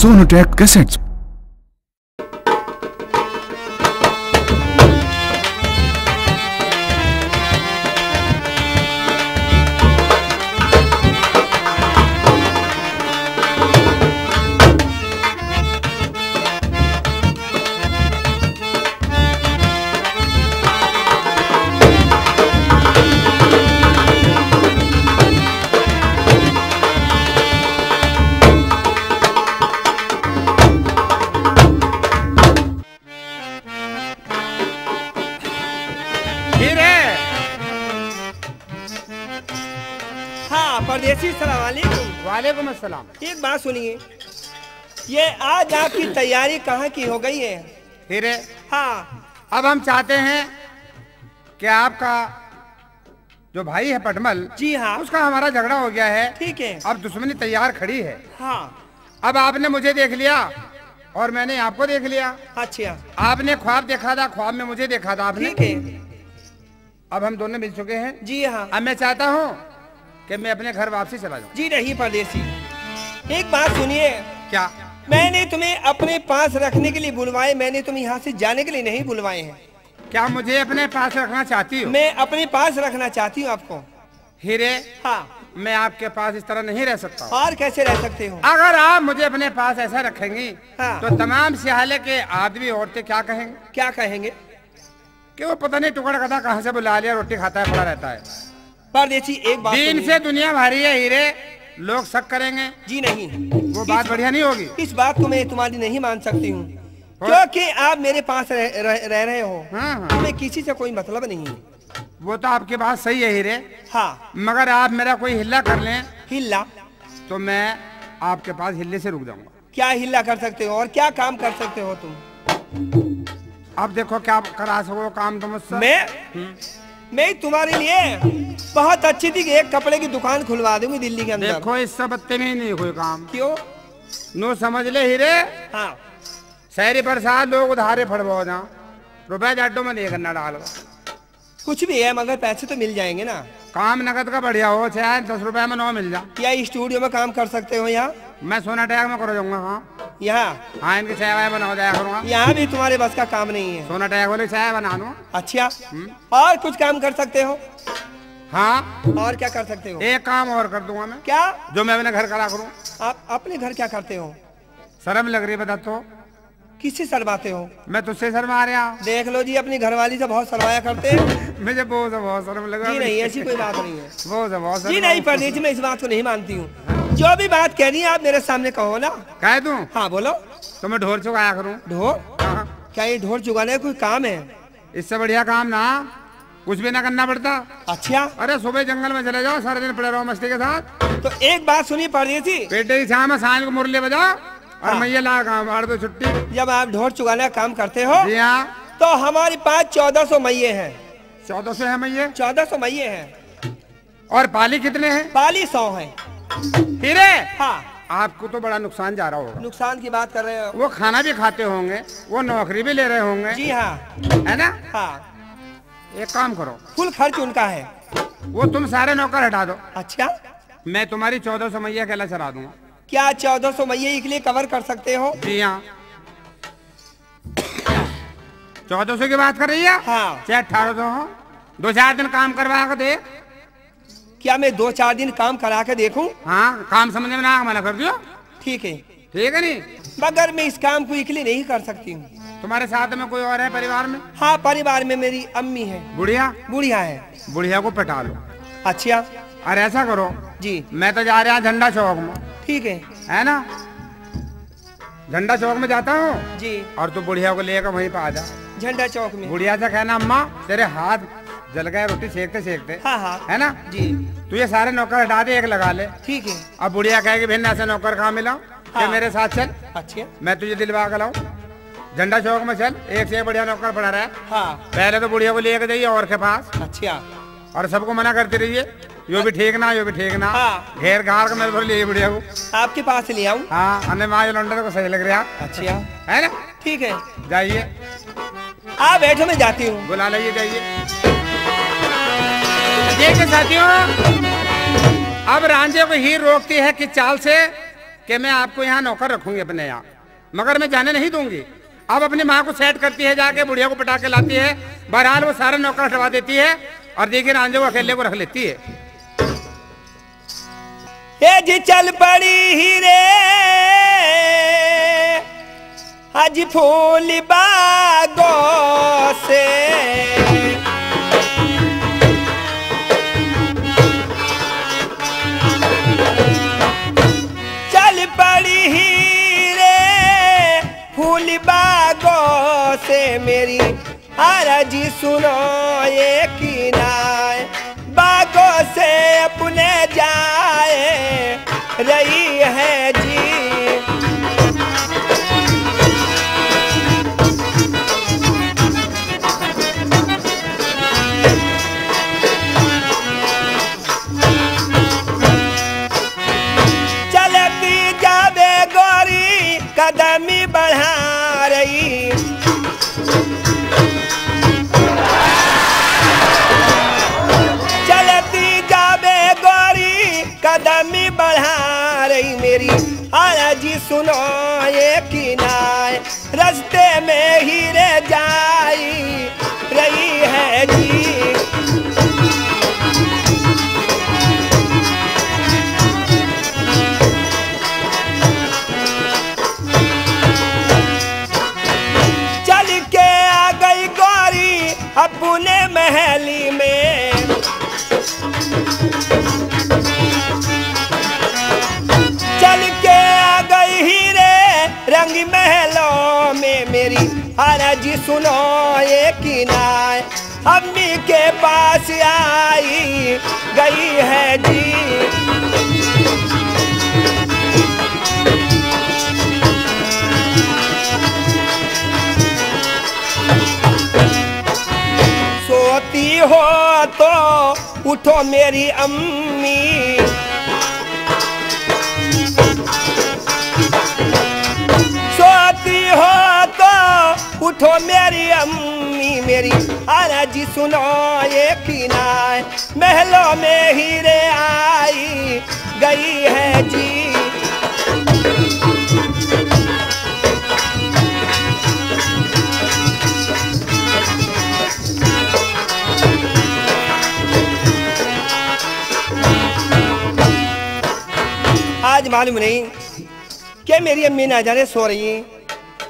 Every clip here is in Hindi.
Sonotech cassettes. परदेसी सलाम वालेकुम। वालेकुम अस्सलाम। एक बात सुनिए, ये आज आपकी तैयारी कहाँ की हो गई है? हीरे, हाँ, अब हम चाहते हैं कि आपका जो भाई है पटमल, जी हाँ, उसका हमारा झगड़ा हो गया है। ठीक है। अब दुश्मनी तैयार खड़ी है। हाँ, अब आपने मुझे देख लिया और मैंने आपको देख लिया। अच्छा, आपने ख्वाब देखा था, ख्वाब में मुझे देखा था आपने। ठीक है। अब हम दोनों मिल चुके हैं। जी हाँ। अब मैं चाहता हूँ कि मैं अपने घर वापसी चला जाऊँ। जी नहीं परदेसी, एक बात सुनिए। क्या? मैंने तुम्हें अपने पास रखने के लिए बुलवाए, मैंने तुम्हें यहाँ से जाने के लिए नहीं बुलवाए हैं। क्या मुझे अपने पास रखना चाहती हो? मैं अपने पास रखना चाहती हूँ आपको। हीरे, हाँ, मैं आपके पास इस तरह नहीं रह सकता। और कैसे रह सकते हो? अगर आप मुझे अपने पास ऐसा रखेंगी, हाँ, तो तमाम सिहाले के आदमी औरतें क्या कहेंगे? क्या कहेंगे? कि वो पता नहीं टुकड़ा गधा कहाँ से बुला लिया, रोटी खाता है, पड़ा रहता है। परदेसी एक बात दिन से दुनिया भारी है हीरे, लोग शक करेंगे। जी नहीं, वो बात बढ़िया नहीं होगी। इस बात को मैं तुम्हारी नहीं मान सकती हूँ, क्योंकि आप मेरे पास रह रहे हो। हाँ। तुम्हें किसी से कोई मतलब नहीं है। वो तो आपकी बात सही है हीरे। हाँ, मगर आप मेरा कोई हिल्ला कर लें हिल्ला तो मैं आपके पास हिल्ले से रुक जाऊंगा। क्या हिल्ला कर सकते हो और क्या काम कर सकते हो तुम? अब देखो क्या करा सको काम तुम मुझसे। मैं तुम्हारे लिए बहुत अच्छी थी, एक कपड़े की दुकान खुलवा दूंगी दिल्ली के अंदर। देखो इस सब बत्ते में नहीं कोई काम। क्यों? नो समझ ले हीरे। हाँ, शहरी प्रसाद लोग उधारे फड़बो जा, रुपए जाटो में नहीं करना डाल। कुछ भी है मगर पैसे तो मिल जाएंगे ना। काम नगद का बढ़िया हो, चाहे 10 रुपए में 9 मिल जा। या स्टूडियो में काम कर सकते हो यहाँ? मैं सोनाटेक में कर जाऊंगा। हाँ, यहाँ हाँ, इनकी चाय वाय बना जाया करूँगा। यहाँ भी तुम्हारे बस का काम नहीं है। सोनाटेक वाले चाय बना लूँ। अच्छा, और कुछ काम कर सकते हो? हाँ, और क्या कर सकते हो? एक काम और कर दूंगा मैं। क्या? जो मैं अपने घर करा करूँ। आप अपने घर क्या करते हो? शर्म लग रही बता तो। किससे शर्माते हो? मैं तुझसे शर्मा रहा। देख लो जी, अपनी घरवाली से बहुत शर्माया करते हैं। मुझे बहुत शर्म लगा। जी नहीं, ऐसी कोई बात नहीं है। बहुत जी नहीं परदेसी, मैं इस बात को नहीं मानती हूँ। जो भी बात कह रही है आप मेरे सामने कहो ना। कह दूं? हाँ बोलो। तो मैं ढोर चुकाया करूं। ढोर? हाँ। क्या ये ढोर चुकाने कोई काम है? इससे बढ़िया काम ना कुछ भी ना करना पड़ता। अच्छा, अरे सुबह जंगल में चले जाओ, सारे दिन पड़े रहो मस्ती के साथ। तो एक बात सुनिए परदेसी, पेटे की छाव में सांझ को मुरली बजाओ और हाँ। मैया ला काम मार दो छुट्टी। जब आप ढोर चुकाने का काम करते हो जी हाँ, तो हमारे पास 1400 मैये हैं। 1400 है मैये? 1400 मैये हैं। और पाली कितने हैं? पाली 100 है। हीरे, हाँ, आपको तो बड़ा नुकसान जा रहा होगा। नुकसान की बात कर रहे हो? वो खाना भी खाते होंगे, वो नौकरी भी ले रहे होंगे। जी हाँ, है ना? हाँ, एक काम करो, फुल खर्च उनका है। वो तुम सारे नौकर हटा दो। अच्छा, मैं तुम्हारी 1400 मैया अकेला चला दूंगा। क्या 1400 मैये के लिए कवर कर सकते हो? जी हाँ। 1400 की बात कर रही है? हाँ। चाहे 1800 हो, 2-4 दिन काम करवा के देख। क्या मैं 2-4 दिन काम करा के देखूं? हाँ, काम समझने में ना मना कर दियो। ठीक है, ठीक है नहीं? मगर मैं इस काम को अकेले नहीं कर सकती हूँ। तुम्हारे साथ में कोई और है परिवार में? हाँ, परिवार में मेरी अम्मी है। बुढ़िया? बुढ़िया है। बुढ़िया को पटा लो। अच्छा और ऐसा करो जी, मैं तो जा रहा झंडा चौक में। ठीक है ना? झंडा चौक में जाता हूँ जी, और तू बुढ़िया को लेकर वहीं पे आ जा। झंडा चौक में? बुढ़िया से कहना अम्मा तेरे हाथ जल गए रोटी सेकते सेकते। हाँ हाँ, है ना जी, तू ये सारे नौकर हटा दे, एक लगा ले। ठीक है। अब बुढ़िया कहेगी भिन्न ऐसे नौकर कहाँ मिला? हाँ। मेरे साथ चल, अच्छा, मैं तुझे दिलवा कर लाऊं। झंडा चौक में चल, एक से एक बढ़िया नौकर पड़ा रहा है। हाँ, पहले तो बुढ़िया को लेकर जाइए और के पास, अच्छा, और सबको मना करते रहिए यो भी ठीक ना, यो भी ठीक ना। हाँ। घेर घार के मेरे थोड़ी लिए बुढ़िया को। आपके पास ले आऊं? हाँ, अन्य माँ लौंडे को सही लग रहा अच्छा, है ना? ठीक है, जाइए, आप बैठो, मैं जाती हूँ। बुला लीजिए, जाइए। देखिए साथियों, अब रांझे को हीर रोकती है कि चाल से कि मैं आपको यहाँ नौकर रखूंगी अपने यहाँ, मगर मैं जाने नहीं दूंगी। अब अपनी माँ को सेट करती है, जाके बुढ़िया को पटा के लाती है। बहरहाल वो सारा नौकर हटवा देती है और देखिए रांझे को अकेले को रख लेती है। ए जी चल पड़ी हीरे आज फूल बागों से, चल पड़ी हीरे फूल बागों से, मेरी आरज़ी सुनो ये किनाए बागों से अपने जाए रही है जी। चलती जावे गोरी कदमी बढ़ा रही, कदमी बढ़ा रही मेरी आरज़ी सुनो ये किनाए रास्ते में हीरे जाई रही है जी। चल के आ गई गौरी अपने महली में, रंग महलों में मेरी आरज़ी सुनो ये किनाए अम्मी के पास आई गई है जी। सोती हो तो उठो मेरी अम्मी, हो तो उठो मेरी अम्मी, मेरी आरज़ी सुनो ये किनाए महलों में हीरे आई गई है जी। आज मालूम नहीं कि मेरी अम्मी ना जाने सो रही है,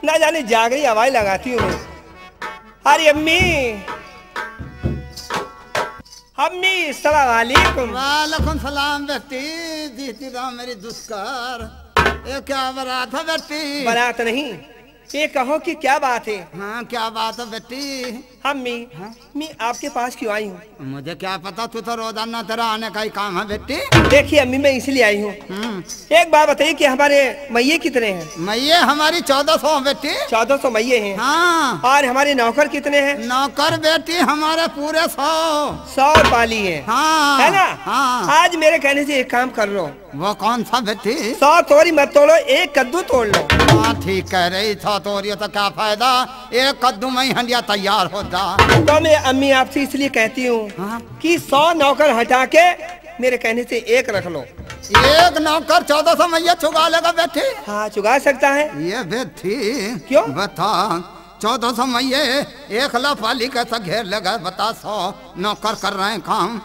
ना जाने जाग रही आवाज लगाती हूँ। अरे अम्मी, अम्मी सलाम वालेकुम। वालेकुम सलाम बेटी, जीती रहो मेरी दुष्कर। ये क्या बारात है बेटी? बारात नहीं, ये कहो कि क्या बात है? हाँ क्या बात है बेटी? अम्मी, मैं आपके पास क्यों आई हूँ? मुझे क्या पता, तू तो रोजाना तेरा आने का ही काम है बेटी। देखिए अम्मी, मैं इसलिए आई हूँ, एक बात बताइए कि हमारे मैये कितने हैं? मैये हमारी 1400 बेटी। 1400 मैये हैं? हाँ। और हमारे नौकर कितने हैं? नौकर बेटी हमारे पूरे 100 पाली है। हाँ है ना? हाँ। आज मेरे कहने से एक काम कर लो। वो कौन सा बेटी? 100 तोरी मत तोड़ो, एक कद्दू तोड़ लो। हाँ ठीक कह रही, 100 तोड़ियो तो क्या फायदा, एक कद्दू में ही हंडिया तैयार होता। तो मैं अम्मी आपसे इसलिए कहती हूँ कि 100 नौकर हटा के मेरे कहने से एक रख लो। एक नौकर 1400 मैया चुगा लेगा बेटी? हाँ चुगा सकता है। ये बेटी क्यों बता, 1400 मैये एक लापाली कैसा घेर लेगा बता? 100 नौकर कर रहे हैं काम,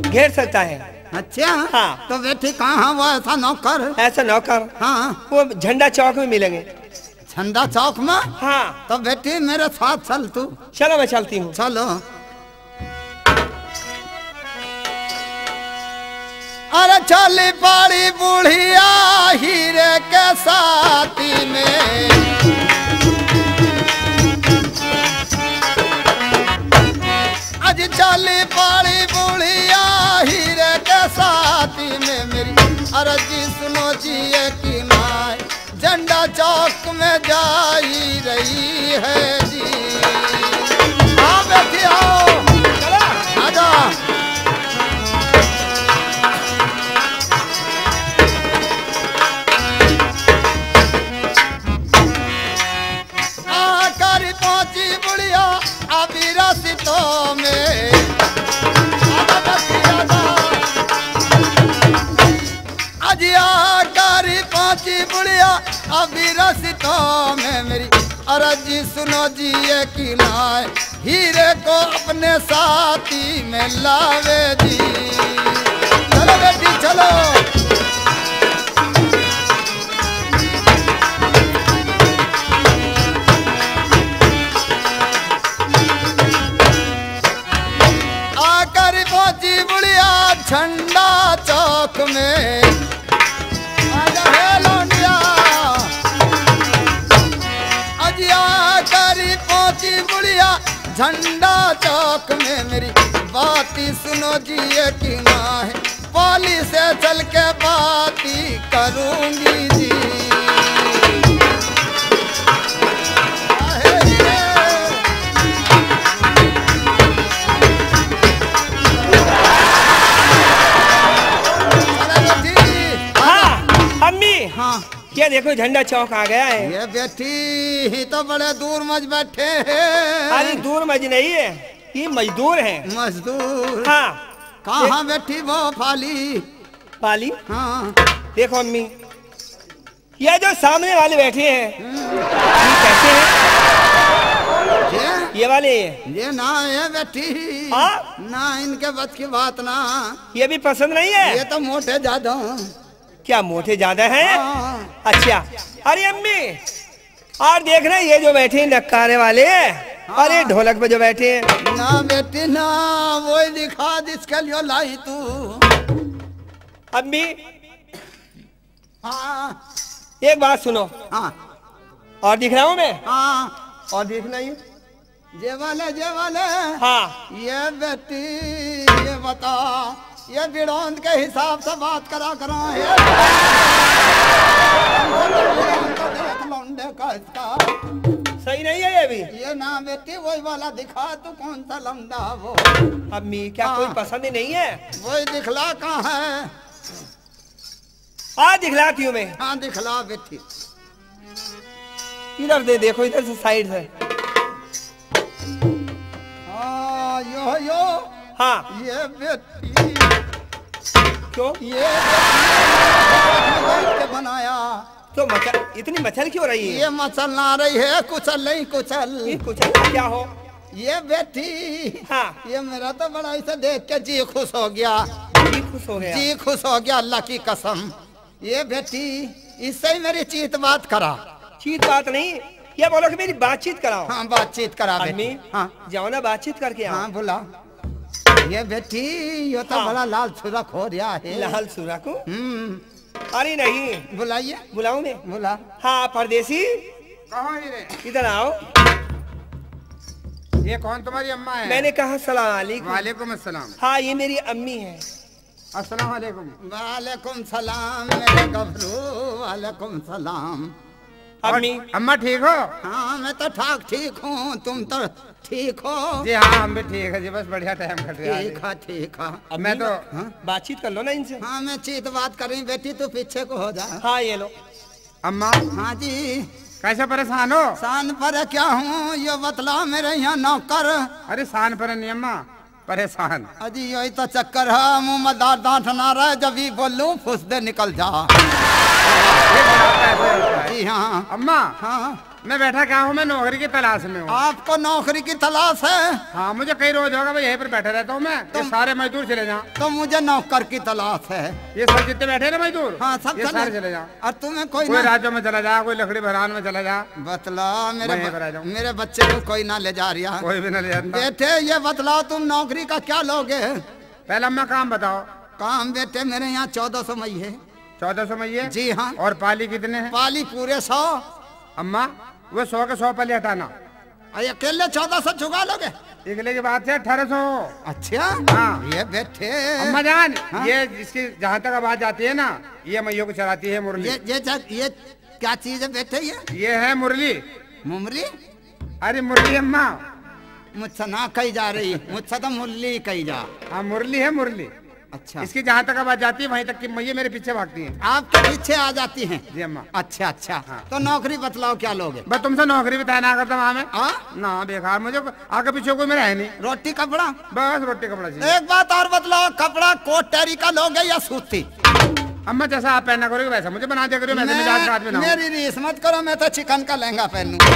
घेर सकता है। अच्छा हाँ। तो बेटी कहाँ वो ऐसा नौकर? ऐसा नौकर हाँ वो झंडा चौक में मिलेंगे। झंडा चौक में? हाँ। तो बेटी मेरे साथ चल तू। चलो मैं चलती हूँ। चलो। अरे चली पड़ी बुढ़िया हीरे के साथी में, आज चली पड़ी बुढ़िया हीरे के साथी में, मेरी अर्जी सुनो जिए की माए झंडा चौक में जाई रही है जी। हाँ बेटी आओ, आजा। आकर पहुंची बुढ़िया अभी रसितों में, आज आकर पहुंची सुनो जी ये की नाय, हीरे को अपने साथी में लावे जी। चलो बेटी चलो। आकर पहुंची बुढ़िया झंडा चौक में, आजा है लौंडिया। अजिया करी पहुंची बुढ़िया झंडा चौक में, मेरी बाती सुनो जी ये की ना है, पाली से चल के बाती करूंगी जी। हाँ, क्या देखो झंडा चौक आ गया है। ये बेटी ही तो बड़े दूर मज बैठे हैं। अरे दूर मज नहीं है, ये मजदूर हैं। मजदूर? हाँ। कहाँ बैठी वो पाली? पाली? हाँ। देखो अम्मी, ये जो सामने वाले बैठे हैं ये कैसे हैं? ये वाले ये ना ये बेटी। हाँ? ना इनके बस की बात ना। ये भी पसंद नहीं है? ये तो मोटे ज्यादा। क्या मोटे ज्यादा हैं? हाँ। अच्छा। अरे अम्मी, और देख रहे ये जो बैठे हैं नक्कारे वाले, हाँ। अरे ढोलक पे जो बैठे हैं। ना बेटी ना, वो दिखा जिसके लिए लाई तू। अम्मी हाँ। एक बात सुनो। हाँ। और दिख रहा हूँ मैं? हाँ। और देखना ही। जे वाले। हाँ। ये बेटी ये बता, ये बिड़ौंद के हिसाब से बात करा करो। देख लौंडे का इसका सही नहीं है ये भी। ये ना बेटी वही वाला दिखा, तू कौन सा लौंडा वो? अम्मी क्या कोई पसंद ही नहीं है? वही दिखला कहाँ है? आज दिखलाती हूँ मैं। हाँ दिखला बेटी। इधर दे देखो, इधर से साइड से। हाँ यो हाँ। ये बेटी क्यों? ये के बनाया तो मचल, इतनी मचल क्यों रही है? ये मचल ना रही है, कुचल नहीं कुचल। ये कुचल क्या हो? ये बेटी हाँ। ये मेरा तो बड़ा इसे देख के जी खुश हो गया। जी खुश हो गया? जी खुश हो गया, अल्लाह की कसम। ये बेटी इससे ही मेरी चीत बात करा। चीत बात नहीं, ये बोलो कि मेरी बातचीत कराओ। हाँ बातचीत करा अम्मी। बेटी। हाँ जाओ ना बातचीत करके आओ। हाँ बोला। ये बेटी ये तो हाँ। बड़ा लाल सुरख हो रहा है। लाल सूरा को? अरे नहीं। बुलाइए। बुलाऊं मैं? बुला। हाँ परदेसी, कहाँ ही रे? इधर आओ। ये कौन तुम्हारी अम्मा है? मैंने कहा सलाम अलैकुम। वालेकुम अस्सलाम। हाँ ये मेरी अम्मी है। अस्सलाम वालेकुम। वालेकुम सलाम मेरे गबरू, वालेकुम सलाम। अम्मी। अम्मा ठीक हो? हाँ मैं तो ठीक हूँ, तुम तो ठीक हो? जी हाँ हम भी ठीक है जी, बस बढ़िया टाइम कट रहा है। ठीक है। मैं तो बातचीत कर लो ना इनसे। हाँ मैं चीत बात कर रही बेटी, तू पीछे को हो जा। हाँ ये लो। अम्मा हाँ जी। कैसे परेशान हो? शान पर क्या हूँ ये बतला मेरे यहाँ नौकर। अरे शान पर नहीं अम्मा, परेशान। अजी यही तो चक्कर है, मुँह में दांत ना रहे, जब भी बोलूं फुस दे निकल जा। जी हाँ अम्मा। हाँ मैं बैठा क्या हूँ, मैं नौकरी की तलाश में हूँ। आपको नौकरी की तलाश है? हाँ मुझे कई रोज होगा, मैं यहीं पर बैठा रहता हूँ। मैं ये सारे मजदूर चले जाओ। तो मुझे नौकर की तलाश है। ये सब जितने बैठे ना मजदूर, हाँ सब ये सारे चले जाओ। और तुम्हें कोई कोई ना राज्यों में चला जा, कोई लकड़ी भरान में चला जा। बतला वहीं पर आ जाऊं। मेरे बच्चे को कोई ना ले जा रहा। कोई भी न ले जाता। बेटे ये बतलाओ तुम नौकरी का क्या लोगे? पहले अम्मा काम बताओ। काम बेटे मेरे यहाँ 1400 मई है। 1400 मई है? जी हाँ। और पाली कितने हैं? पाली पूरे 100। अम्मा वो 100 के 100 पाली हटाना। अरे अकेले 1400 चुका लोगे? निकले की बात है 1800। अच्छा हाँ। ये बेटे अम्मा जान हाँ? ये जिसकी जहाँ तक आवाज आती है ना, ये मैयों को चलाती है मुरली। ये क्या चीज है बेटे? ये है मुरली। मुमरी? अरे मुरली अम्मा। मुझसे ना कही जा रही, मुझसे तो मुरली कही जा। हाँ मुरली है मुरली। अच्छा इसकी जहाँ तक आवाज जाती है वहीं तक की मैये मेरे पीछे भागती हैं। आपके पीछे आ जाती हैं? जी अम्मा। अच्छा अच्छा हाँ। तो नौकरी बतलाओ क्या लोगे? बस तुमसे नौकरी भी तय ना करता वहाँ में। हाँ? ना बेकार, मुझे आगे पीछे कोई मेरा है नहीं। रोटी कपड़ा? बस रोटी कपड़ा चाहिए। एक बात और बतलाओ, कपड़ा कोट टेरी का लोगे या सूती? अम्मा जैसा आप पहना करोगे वैसा मुझे बना दिया करो, वैसे मिजाज का आदमी ना हो। मेरी रीस मत करो, मैं तो चिकन का लहंगा पहनूं। अरे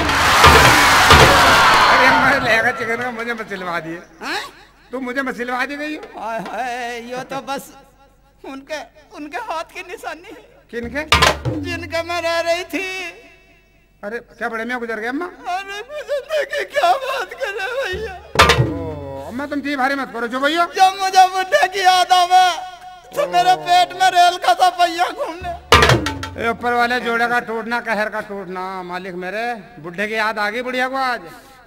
अम्मा लहंगा चिकन का मुझे मत सिलवा दिए, हैं? तुम मुझे मत सिलवा दी गई हो। हाय हाय, ये तो बस उनके हाथ की निशानी है, किनके? जिनके मैं रह रही थी। अरे क्या बड़े में गुजर गए अम्मा? अरे गुजरने की क्या बात कर रहे हो भैया? ओ अम्मा तुम जी भारी मत करो, जो भैया जब मुझे बुढ़े की याद आवे तो मेरे पेट में रेल का सा पहिया घूमने। ए ऊपर वाले जोड़े का टूटना, कहर का टूटना, मालिक मेरे बुढ़े की याद आ गई बुढ़िया को आज।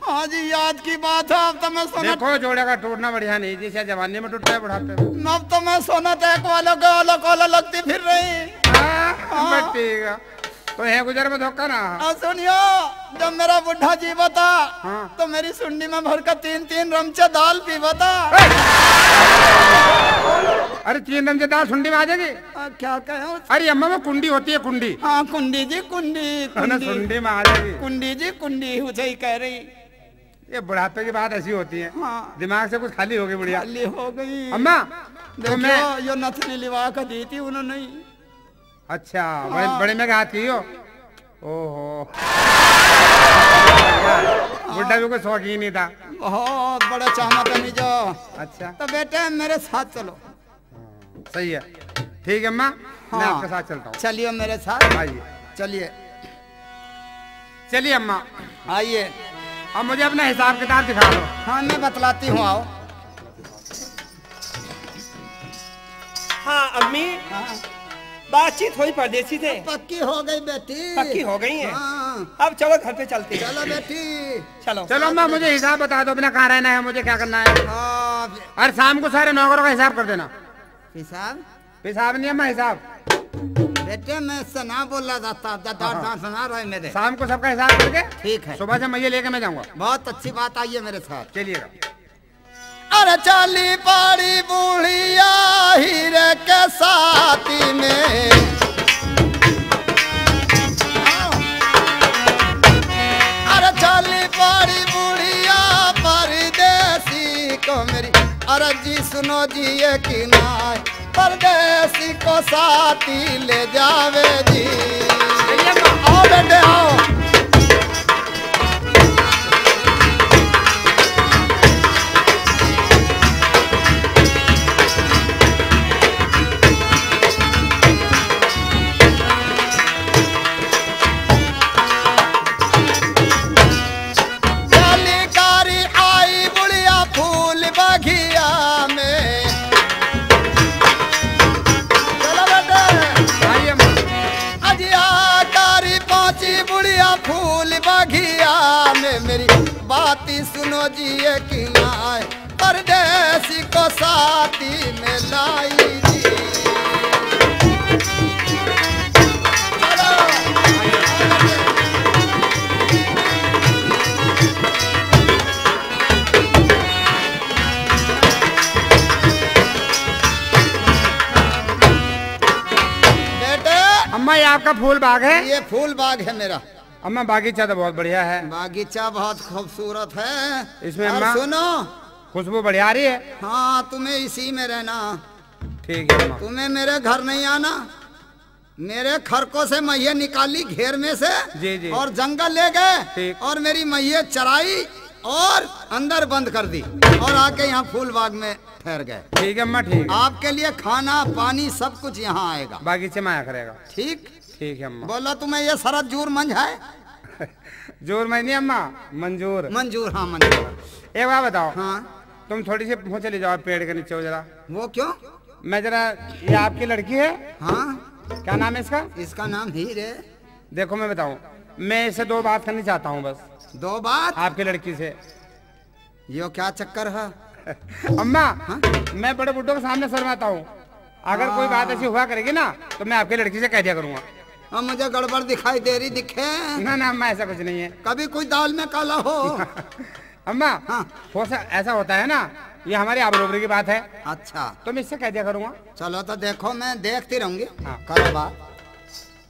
हाँ जी, याद की बात है। अब तो मैं सोना, देखो जोड़े का टूटना बढ़िया नहीं, जैसे जवानी में टूटता है बुढ़ापे में। अब तो मैं सोना टैक वालों के ओला लगती फिर रही। ठीक है तो है गुजर में धोखा ना। अब सुनियो, जब मेरा बुढ़ा जी बता हाँ। तो मेरी सुंडी में भरकर 3-3 रमचे दाल पी बता। अरे 3 रमचे दाल सुंडी में आ जाएगी? क्या कहे? अरे अम्मा वो कुंडी होती है, कुंडी। हाँ कुंडी जी, कुंडी सुंडी में आ जाएगी। कुंडी जी, कुंडी उसे ही कह रही। ये बुढ़ापे की बात ऐसी होती है, हाँ। दिमाग से कुछ खाली हो गई बुढ़िया। खाली हो गई अम्मा देखो, मैं यो नथनी लिवा कर दी थी उन्होंने। अच्छा बड़े बड़े में हाथ की हो। ओहो बुढ़ा भी कोई शौकीन नहीं था। बहुत बड़ा चाहत है जो। अच्छा तो बेटे मेरे साथ चलो। सही है, ठीक है अम्मा मैं हाँ। आपके साथ चलता हूँ। चलिए मेरे साथ, आइए चलिए चलिए अम्मा, आइए। अब मुझे अपना हिसाब किताब दिखा दो। हाँ मैं बतलाती हूँ, आओ। हाँ अम्मी, हाँ। बातचीत हुई परदेसी से? पक्की हो गई बेटी, पक्की हो गई है। हाँ। अब चलो घर पे चलते हैं। चलो बेटी, चलो चलो अम्मा मुझे हिसाब बता दो, बिना कहाँ रहना है, मुझे क्या करना है। हाँ। और शाम को सारे नौकरों का हिसाब कर देना। हिसाब हिसाब नहीं अम्मा, हिसाब। बेटे मैं इससे ना बोला जाता, सुना रहे मेरे। शाम को सबका हिसाब करके ठीक है, सुबह से मैं लेके मैं जाऊंगा। बहुत अच्छी बात, आइए मेरे साथ। चलिएगा। अरे चाली पाड़ी बूढ़िया हीरे के साथी में, अरे चाली पाड़ी बूढ़िया परदेसी को मेरी अर्जी सुनो जी ये कि ना, परदेसी को साथी ले जावे जी। आओ बेटे आओ। मेरी बाती सुनो जी ये कि ना, परदेसी को साथी में लाई जी। बेटे अम्मा ये आपका फूल बाग है? ये फूल बाग है मेरा। अम्मा बागीचा तो बहुत बढ़िया है। बागीचा बहुत खूबसूरत है। इसमें और अम्मा सुनो, खुशबू बढ़िया आ रही है। हाँ तुम्हें इसी में रहना, ठीक है अम्मा। तुम्हें मेरे घर नहीं आना। मेरे खरकों से मैये निकाली घेर में से जी जी, और जंगल ले गए ठीक। और मेरी मैये चराई और अंदर बंद कर दी और आके यहाँ फूल बाग में ठहर गए। ठीक है अम्मा, ठीक है। आपके लिए खाना पानी सब कुछ यहाँ आएगा, बागीचे में आया करेगा। ठीक ठीक है अम्मा। बोलो तुम्हें ये शरत जूर मंज है? जोर में नहीं अम्मा, मंजूर। मंजूर, हाँ मंजूर। एक बात बताओ, हाँ तुम थोड़ी सी पहुँच चली जाओ पेड़ के नीचे हो जरा। वो क्यों? मैं जरा, ये आपकी लड़की है? हाँ क्या नाम है इसका? इसका नाम हीर है। देखो मैं बताऊं, मैं इससे 2 बात करनी चाहता हूँ बस। 2 बात? आपकी लड़की से। यो क्या चक्कर है? अम्मा मैं बड़े बुड्ढों के सामने शर्माता हूँ, अगर कोई बात ऐसी हुआ करेगी ना तो मैं आपकी लड़की से कह दिया करूंगा। अब मुझे गड़बड़ दिखाई दे रही दिखे? ना ना अम्मा ऐसा कुछ नहीं है। कभी कोई दाल में काला हो? अम्मा हाँ। हो ऐसा होता है ना, ये हमारी आबरूबरी की बात है, अच्छा तो मैं इससे कह दिया करूंगा। चलो तो देखो, मैं देखती रहूंगी। हाँ। करो बात,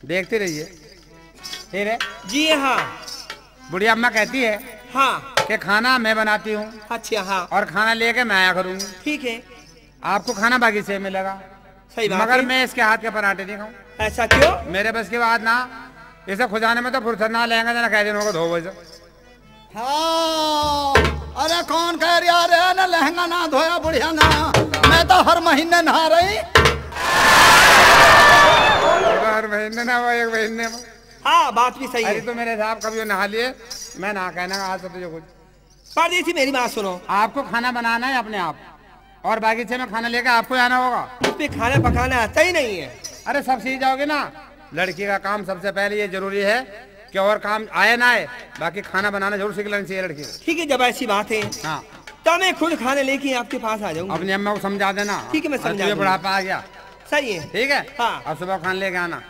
देखते रहिए। ठीक है जी हाँ। बुढ़िया अम्मा कहती है हाँ कि खाना मैं बनाती हूँ अच्छा हाँ और खाना लेके मैं आया करूँगी। ठीक है। आपको खाना बागीचे में मिलेगा। सही बात मगर है। मैं इसके हाथ के पराठे नहीं खाऊं। ऐसा क्यों? मेरे बस की बात ना, इसे खुजाने में तो फुर्सत ना लेंगे ना, कह दिन होगा 2 बजे। हाँ, अरे कौन कह रहा रे ना लहंगा ना धोया बुढ़िया ना, मैं तो हर महीने नहा रही। हर महीने ना, वो 1 महीने में। हाँ बात भी सही अरे है। तो मेरे साहब कभी नहा लिए, मैं ना कहना आज से तुझे कुछ। परदेसी मेरी बात सुनो, आपको खाना बनाना है अपने आप, और बागीचे में खाना लेकर आपको आना होगा। मुझ पे खाना पकाना आता ही नहीं है। अरे सब सीख जाओगे ना। लड़की का काम सबसे पहले ये जरूरी है कि और काम आए ना आए, बाकी खाना बनाना जरूर सीख लेना चाहिए लड़की को। ठीक है, जब ऐसी बात है हाँ, तो मैं खुद खाने लेके आपके पास आ जाऊंगी। अपनी अम्मा को समझा देना। ठीक है, मैं और समझा तुझे दूंगी। बुढ़ापा आ गया, सही है। ठीक है। हाँ। और सुबह खाना लेके आना।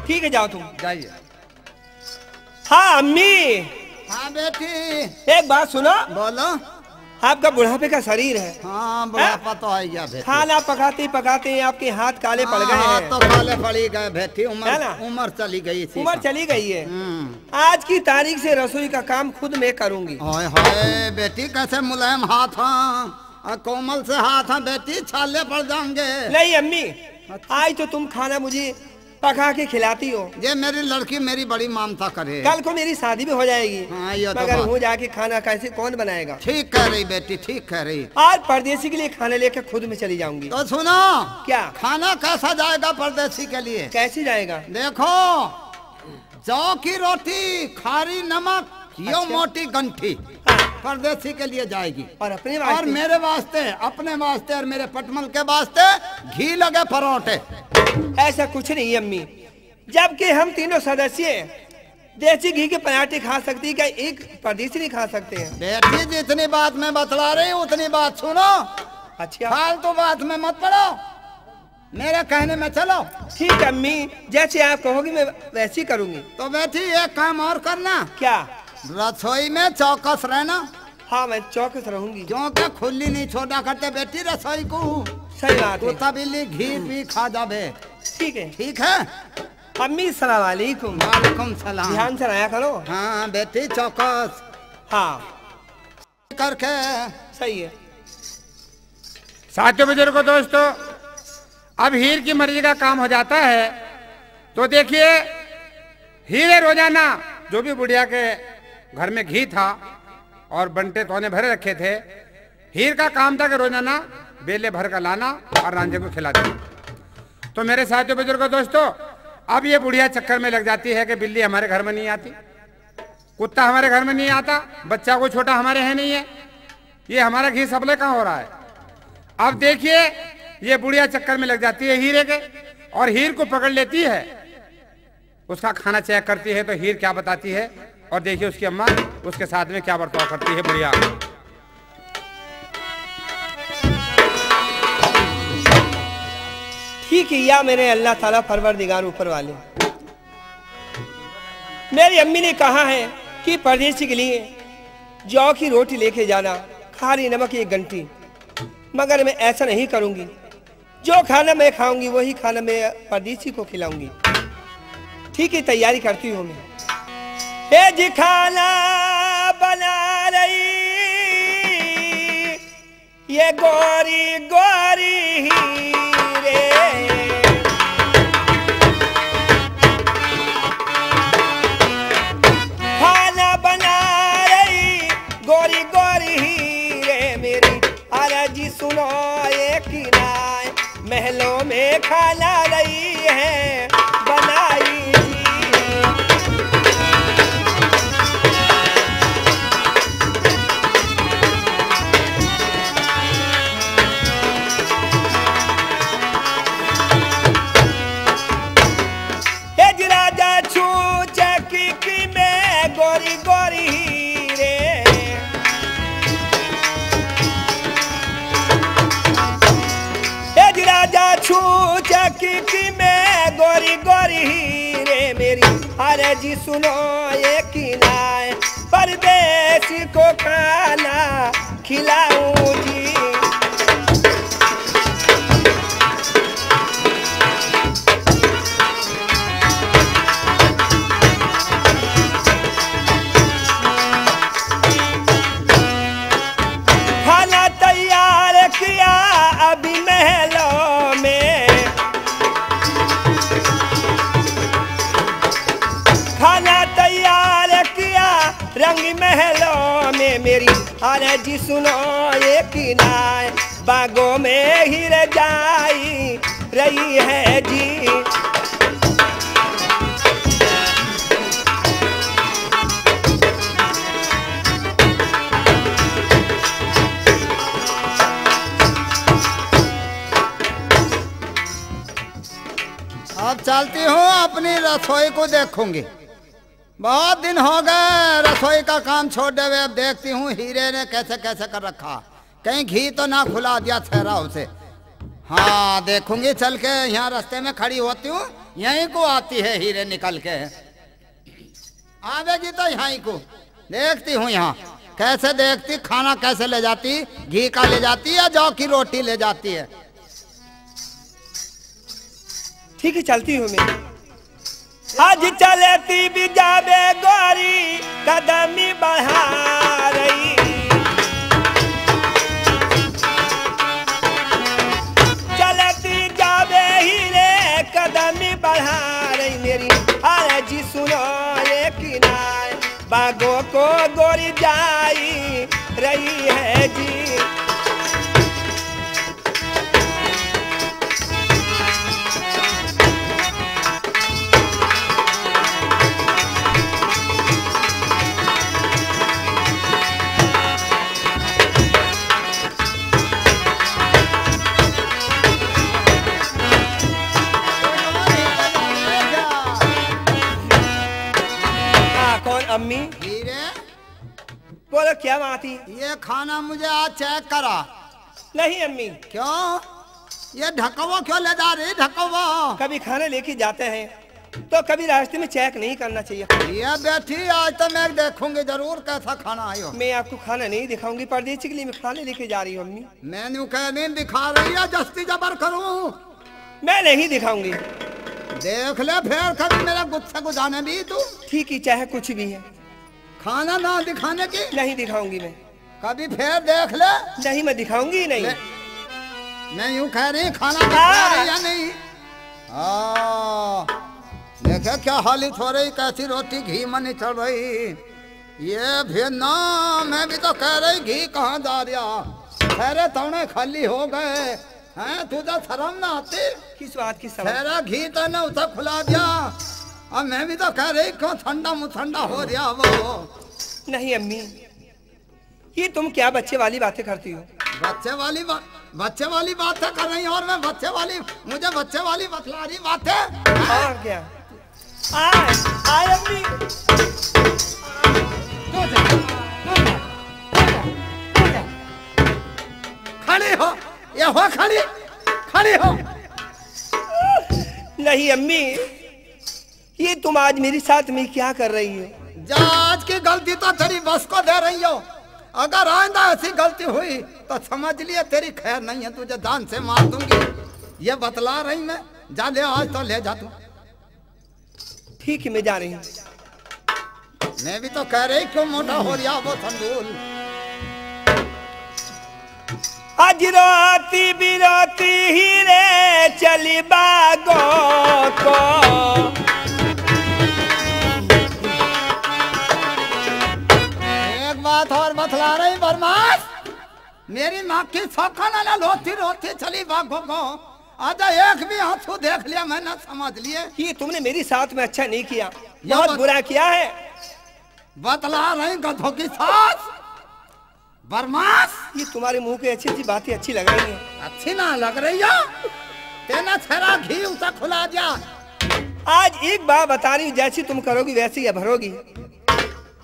ठीक है, जाओ तुम। जाइए। हाँ अम्मी, हाँ बेटी, एक बात सुनो, बोलो। आपका बुढ़ापे का शरीर है, हाँ बुढ़ापा तो आ गया बेटी। खाना पकाते पकाते आपके हाथ काले पड़ गए हाँ, हैं। तो काले पड़ी गए बेटी, है ना? उम्र चली गई इसी उम्र का। चली गई है। हम्म। आज की तारीख से रसोई का काम खुद मैं करूंगी। हाय हाय बेटी, कैसे मुलायम हाथ हाँ, कोमल से हाथ हाँ बेटी, छाले पड़ जाएंगे। नहीं अम्मी, आज तो तुम खाना मुझे पका के खिलाती हो, ये मेरी लड़की मेरी बड़ी ममता करे। कल को मेरी शादी भी हो जाएगी। हाँ, ये तो मगर बात। हूँ जाके खाना कैसे कौन बनाएगा? ठीक कह रही बेटी, ठीक कह रही। आज परदेसी के लिए खाने लेकर खुद में चली जाऊंगी। तो सुनो, क्या? खाना कैसा जाएगा परदेसी के लिए? कैसे जाएगा? देखो, जौ की रोटी, खारी नमक, यो अच्छा। मोटी गंठी परदेसी के लिए जाएगी। और अपने और वास्ते? मेरे वास्ते, अपने वास्ते और मेरे पटमल के वास्ते घी लगे परोठे। ऐसा कुछ नहीं अम्मी, जबकि हम तीनों सदस्य देसी घी के पराठे खा सकती, क्या एक परदेसी नहीं खा सकते हैं? बेटी जितनी बात मैं बतला रही हूँ उतनी बात सुनो, अच्छा फालतू बात में मत पड़ो, मेरे कहने में चलो। ठीक है अम्मी, जैसे आप कहोगी मैं वैसे ही करूंगी। तो बेटी एक काम और करना, क्या? रसोई में चौकस रहना, हाँ मैं चौकस रहूंगी। क्योंकि खुली नहीं छोड़ा करते बेटी रसोई को। सही बात है। कुत्ता बिल्ली घी पी खा जावे। ठीक है ठीक है। अम्मी, सलाम वालेकुम। वालेकुम सलाम। ध्यान से रहा करो। हाँ बेटी चौकस हाँ करके। सही है। साथियों बुजुर्गों दोस्तों, अब हीर की मर्जी का काम हो जाता है। तो देखिए, हीरे रोजाना जो भी बुढ़िया के घर में घी था और बंटे तोने भरे रखे थे, हीर का काम था कि रोजाना बेले भर का लाना और रांझे को खिला देना। तो मेरे साथियों बुजुर्गों दोस्तों, अब ये बुढ़िया चक्कर में लग जाती है कि बिल्ली हमारे घर में नहीं आती, कुत्ता हमारे घर में नहीं आता, बच्चा कोई छोटा हमारे है नहीं है, ये हमारा घी सप्लाई कहाँ हो रहा है। अब देखिए, ये बुढ़िया चक्कर में लग जाती है हीरे के, और हीर को पकड़ लेती है, उसका खाना चेक करती है। तो हीर क्या बताती है, और देखिए उसकी अम्मा उसके साथ में क्या बर्ताव करती है बुढ़िया। ठीक है, या मेरे अल्लाह ताला परवरदिगार ऊपर वाले, मेरी अम्मी ने कहा है कि परदेसी के लिए जौ की रोटी लेके जाना, खारी नमक एक घंटी, मगर मैं ऐसा नहीं करूंगी। जो खाना मैं खाऊंगी वही खाना मैं परदेसी को खिलाऊंगी। ठीक है, तैयारी करती हूँ मैं। हे जी खाना बना रही ये गोरी गोरी हीरे, खाना बना रही गोरी गोरी हीरे मेरी आरज़ी सुनो एक नाय, महलों में खाना रही है बनाई। राजा छू चकी की में गोरी गोरी हीरे, राजा छू चकी की में गोरी गोरी हीरे मेरी आरज़ी सुनो एक नाय, परदेसी को खाना खिलाऊं जी। खाना तैयार किया अभी महलों में, मेरी अरे जी सुनो ये किनाए बागों में हीरे जाई रही है जी। अब चलती हूँ अपनी रसोई को देखूंगी। बहुत दिन हो गए रसोई का काम छोड़ दे हुए। अब देखती हूँ हीरे ने कैसे कैसे कर रखा, कहीं घी तो ना खुला दिया ठहरा उसे। हाँ देखूंगी चल के, यहाँ रास्ते में खड़ी होती हूँ, यहीं को आती है हीरे निकल के आवेगी तो यहीं को देखती हूँ। यहाँ कैसे देखती, खाना कैसे ले जाती, घी का ले जाती है, जौ की रोटी ले जाती है। ठीक है चलती हूँ मैं। आज चलती भी जावे गोरी कदमी बढ़ा रही, चलती जावे हीरे कदमी बढ़ा रही मेरी अरे जी सुनो ये किनारे बागों को गोरी जाई रही है जी। अम्मी हीरे बोलो क्या बात है? ये खाना मुझे आज चेक करा। नहीं अम्मी। क्यों? ये ढकवा क्यों ले जा रही? ढकवा कभी खाने लेके जाते हैं तो कभी रास्ते में चेक नहीं करना चाहिए। ये बैठी आज तो मैं देखूंगी जरूर कैसा खाना आयो। मैं आपको खाना नहीं दिखाऊंगी, परदेसी के लिए मैं खाने लेके जा रही हूँ अम्मी। मैंने कह नहीं दिखा रही है, जस्ती जबर करूँ? मैं नहीं दिखाऊंगी। देख ले फिर कभी मेरा गुस्सा को जाने भी तू। ठीक ही चाहे कुछ भी है, खाना ना दिखाने की नहीं दिखाऊंगी मैं। कभी फिर देख ले। नहीं मैं दिखाऊंगी ही नहीं। मैं यूं कह रही खाना दिखा रही या नहीं? देखे क्या हालत हो रही, कैसी रोटी घी में नहीं चल रही। ये फिर ना मैं भी तो कह रही घी कहाँ जा रहा, ठहरे तौने खाली हो गए हैं, तुझे शर्म ना आती? किस बात की शर्म? ठहरा घी तो ना उसे खुला दिया, अब मैं भी तो कह रही क्यों ठंडा मुठंडा हो रहा वो। नहीं अम्मी, ये तुम क्या बच्चे वाली बातें करती हो? बच्चे वाली बातें कर रही और मैं मुझे बच्चे वाली बतला रही बातें। और क्या? आए अम्मी। खड़ी हो, ये हो खड़ी हो। नहीं अम्मी, ये तुम आज मेरे साथ में क्या कर रही हो? आज की गलती तो तेरी बस को दे रही हो, अगर आइंदा ऐसी गलती हुई तो समझ लिए तेरी खैर नहीं है, तुझे जान से मार दूंगी। ये बतला रही मैं, जा ले आज तो ले जा तू। ठीक है मैं जा रही हूँ। मैं भी तो कह रही क्यों मोटा हो रहा वो संदूल। आज रोती बिरोती हीरे चली बागों को, एक बात और बतला रही बरमास, मेरी माँ की सौखा ना रोती रोती चली बागों को। आजा एक भी आंसू देख लिया मैंने, समझ लिए ये तुमने मेरे साथ में अच्छा नहीं किया, बहुत बुरा किया है। बतला रही गधों की सास बरमास। ये तुम्हारे मुंह की अच्छी अच्छी बातें अच्छी लग रही हैं। अच्छी ना लग रही है? तेना छेरा घी उसे खुला दिया। आज एक बात बता रही हूँ, जैसी तुम करोगी वैसी या भरोगी।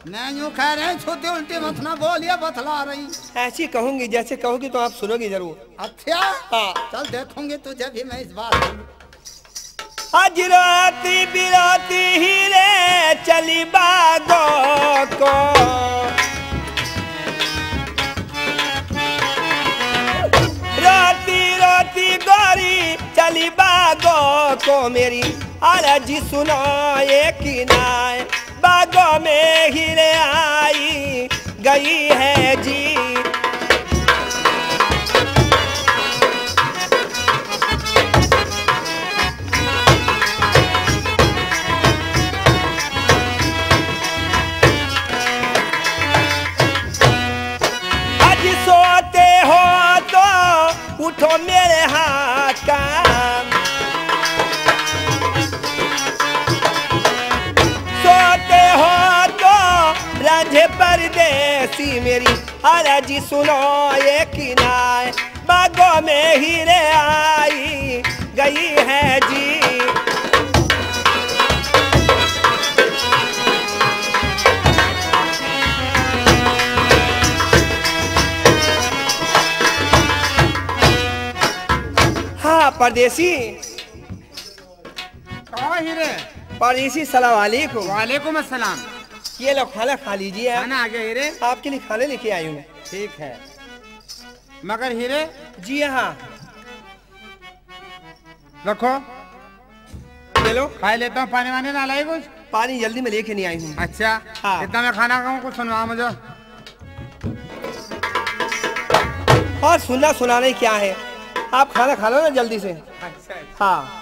मैं यूँ कह रहे छुट्टी उल्टी मत ना बोलिए, बतला रही। ऐसी कहूंगी जैसे कहोगी तो आप सुनोगी जरूर। अच्छा हाँ चल देखूंगी तुझे भी मैं इस बात। आज रोती बिरोती हीरे चली बागों को, रोती रोती गोरी चली बागों को मेरी अरजी सुनो ये किनारे बागों में हीरे आई गई है जी। उठो मेरे हाथ का। सोते हो तो रांझे परदेसी मेरी अरजी सुनो ये किनाए, बागों में हीरे आई गई है जी। हाँ परदेसी, कहो हीरे। परदेसी सलाम वालेकुम। वालेकुम अस्सलाम। ये लो खाना खा लीजिए। खाना आ गया हीरे। आपके लिए खाने लेके आई हूँ मैं। ठीक है, मगर हीरे जी हाँ, रखो, ले लो। खा लेता हूँ। पानी वानी ना लाई कुछ? पानी जल्दी में लेके नहीं आई हूँ। अच्छा हाँ। इतना मैं खाना खाऊं, कुछ सुनवा मुझे। और सुनना सुनाने क्या है, आप खाना खा लो ना जल्दी से। अच्छा हाँ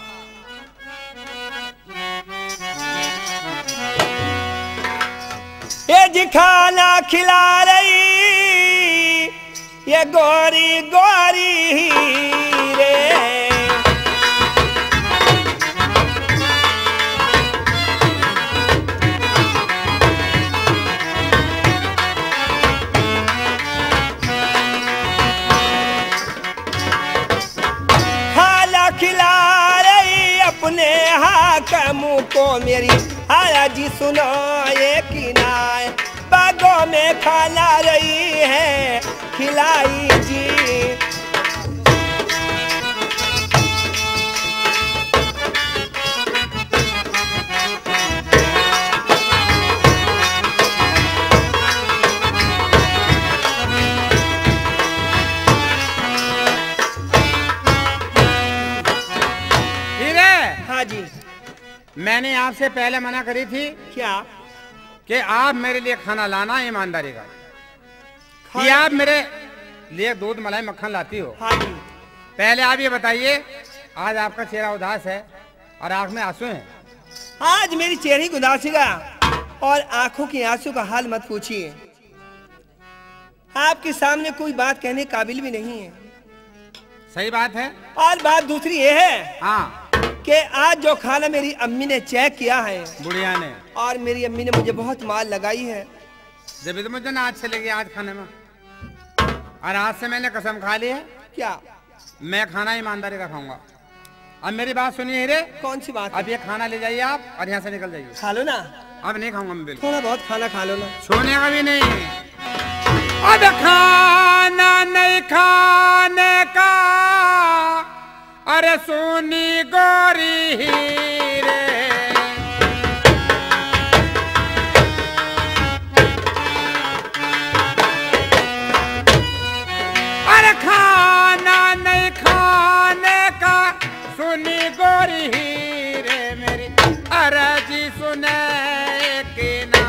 ये जी खाना खिला रही ये गोरी गोरी रे। खाना खिला रही अपने हाकमों को मेरी आया जी सुनो ये किनाए, बागों में खाना रही है खिलाई जी। हीरे, हाँ जी। मैंने आपसे पहले मना करी थी क्या? कि आप मेरे लिए खाना लाना ईमानदारी का, कि आप मेरे लिए दूध मलाई मक्खन लाती हो। हाँ जी। पहले आप ये बताइए, आज आपका चेहरा उदास है और आंख में आंसू हैं। आज मेरी चेहरे की उदासी का और आंखों की आंसू का हाल मत पूछिए। आपके सामने कोई बात कहने काबिल भी नहीं है। सही बात है। और बात दूसरी ये है हाँ, कि आज जो खाना मेरी अम्मी ने चेक किया है, बुढ़िया ने, और मेरी अम्मी ने मुझे बहुत माल लगाई है। जब तो मुझे ना आज चलेगी आज खाने में, और आज से मैंने कसम खा ली है क्या? मैं खाना ईमानदारी का खाऊंगा। अब मेरी बात सुनिए हीरे, कौन सी बात? अब ये खाना ले जाइए आप और यहाँ से निकल जाइए। खा लो ना। अब नहीं खाऊंगा मैं बिल्कुल, थोड़ा बहुत खाना खा लो ना। छोड़ने का भी नहीं। अब खाना नहीं खाने का, अरे सोनी गोरी हीरे। अरे खाना नहीं खाने का सुनी गोरी हीरे मेरी अरजी सुने कि ना,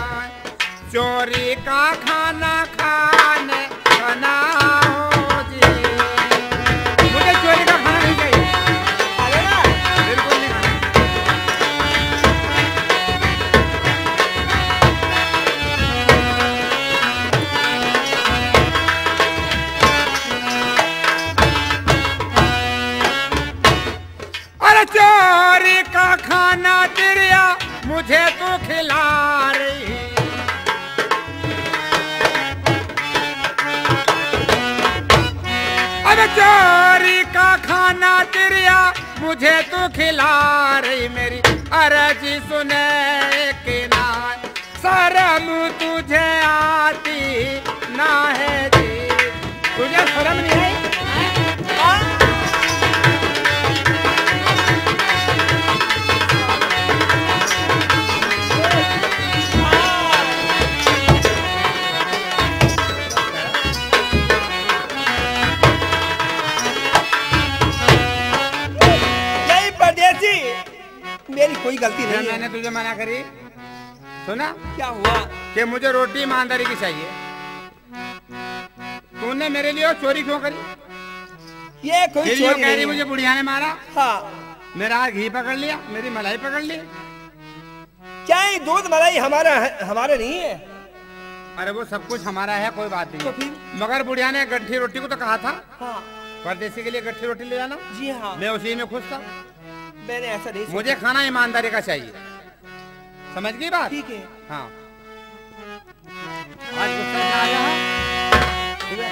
चोरी का खाना खाने का ना हो जी। मुझे चोरी का खाना नहीं चाहिए, खा लो ना। बिल्कुल नहीं खाना। अरे चोरी का खाना तिरिया मुझे तो खिला रही, अब चोरी का खाना तिरिया मुझे तो खिला रही मेरी अरजी सुने कि ना, शर्म तुझे आती ना है जी। तुझे शर्म नहीं है? मेरी कोई गलती नहीं है। मैंने तुझे मना करी, सुना? क्या हुआ? कि मुझे रोटी ईमानदारी की चाहिए। तूने मेरे लिए चोरी क्यों करी? ये कोई फिर चोरी कह रही नहीं मुझे बुढ़िया ने मारा। हाँ, मेरा घी पकड़ लिया, मेरी मलाई पकड़ ली। क्या ये दूध मलाई हमारा नहीं है? अरे वो सब कुछ हमारा है, कोई बात तो नहीं। फिर? मगर बुढ़िया ने गड्ढी रोटी को तो कहा था। हाँ, परदेसी के लिए गट्ठी रोटी ले आना। जी हाँ, मैं उसी में खुश था। मैंने ऐसा नहीं मुझे खाना ईमानदारी का चाहिए, समझ गई बात? ठीक है। हाँ, आज गुस्सा क्या आया है? ठीक है।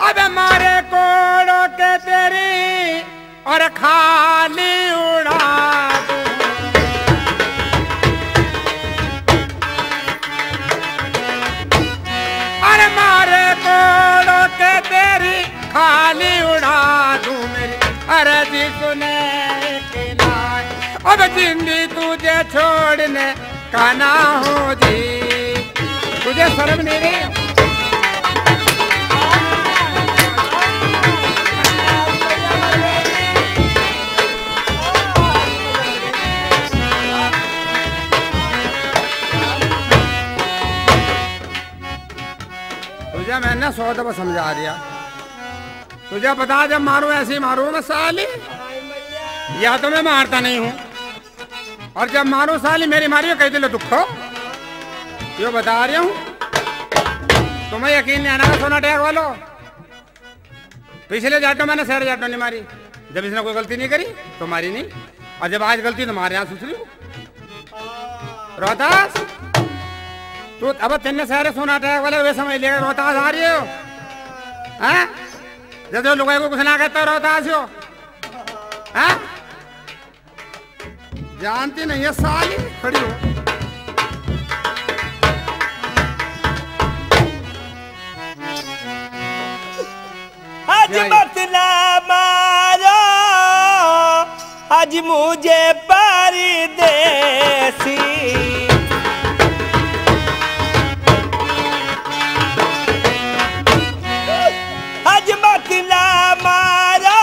अब मारे कोड़ों के तेरी और खाली उड़ा दूं। अरे मारे कोड़ों के तेरी खाली उड़ा दूं मेरी अर्जी सुने कि नाय। अब जिंदगी तुझे छोड़ने का ना हो जी, तुझे शर्म नहीं रही? तुझे मैंने 100 दफा समझा दिया, तुझे बता जब मारू ऐसे ही मारू मैं साली, या तो मैं मारता नहीं हूँ, और जब मारू साली मेरी मारी कह दिलो दुख हो, यो बता रही हूँ। तुम्हें यकीन नहीं आना सोना टैग वालो, पिछले जाटो मैंने शहर जाटो नहीं मारी, जब इसने कोई गलती नहीं करी तो मारी नहीं, और जब आज गलती तो मारे यहाँ सुसरी रोहतास। तू अब तेने सारे सोना टैग वाले वे समझ लेगा रोहतास आ रही हो, हैं? जैसे लोगों को कुछ ना कहता रोहतास हो, हैं? जानती नहीं है साली, खड़ी हो। आज बतला मारो आज मुझे परदेसी, आज बतला मारो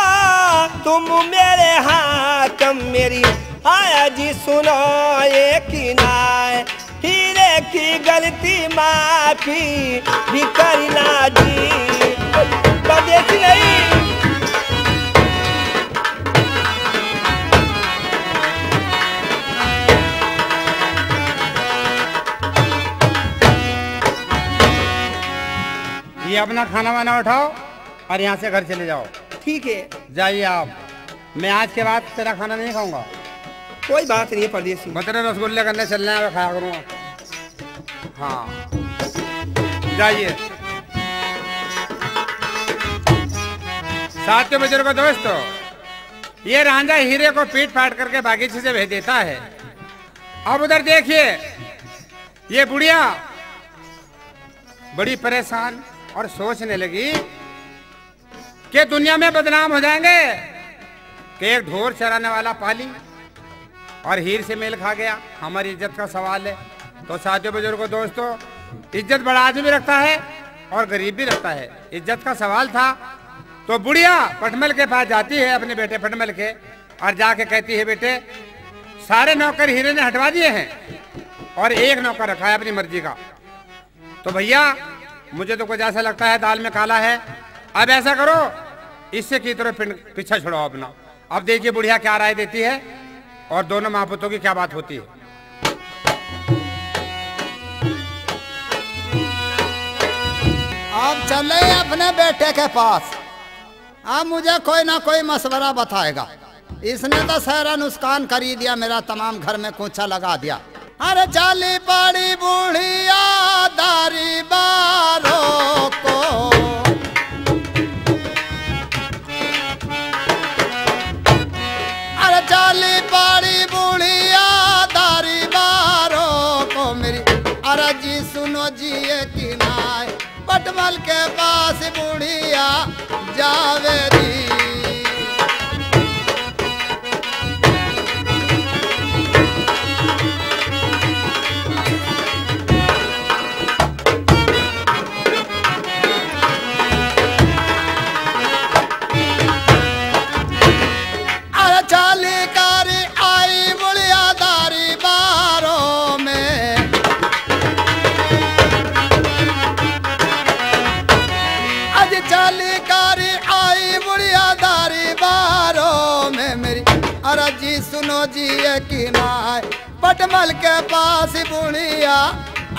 तुम मेरे हाकम मेरी आया जी सुनो ये किनाए, हीरे की गलती माफी भी करना जी, परदेसी नहीं। ये अपना खाना वाना उठाओ और यहाँ से घर चले जाओ। ठीक है, जाइए आप, मैं आज के बाद तेरा खाना नहीं खाऊंगा। कोई बात नहीं है परदेसी। बतरे रसगुल्ले करने चलने हैं, खाया करूँगा। हाँ जाइए। साथ के बुजुर्ग दोस्तों, ये रांझा हीरे को पीट फाट करके बागीचे से भेज देता है। अब उधर देखिए, ये बुढ़िया बड़ी परेशान और सोचने लगी कि दुनिया में बदनाम हो जाएंगे कि एक ढोर चराने वाला पाली और हीर से मेल खा गया। हमारी इज्जत का सवाल है। तो साथियों बुजुर्गों दोस्तों, इज्जत बड़ा आदमी भी रखता है और गरीब भी रखता है। इज्जत का सवाल था तो बुढ़िया पटमल के पास जाती है अपने बेटे पटमल के, और जाके कहती है बेटे सारे नौकर हीरे ने हटवा दिए हैं और एक नौकर रखा है अपनी मर्जी का, तो भैया मुझे तो कुछ ऐसा लगता है दाल में काला है। अब ऐसा करो इससे की तरह पीछा छुड़ाओ अपना। अब देखिए बुढ़िया क्या राय देती है और दोनों माँ पुतों की क्या बात होती है। अब चले अपने बेटे के पास, अब मुझे कोई ना कोई मशवरा बताएगा। इसने तो सारा नुकसान कर ही दिया, मेरा तमाम घर में कूचा लगा दिया। अरे चाली पड़ी बूढ़िया दारी बारों को, अरे चाली पड़ी बूढ़िया दारी बारों को मेरी अर्जी सुनो जिए कि नाय, पटमल के पास बुढ़िया जावेरी। अरे चाली कारी आई बुढ़िया दारी बारों में, आज चाली कारी आई बुढ़िया दारी बारों में मेरी अर्जी सुनो जिए कि नाय, पटमल के पास बुढ़िया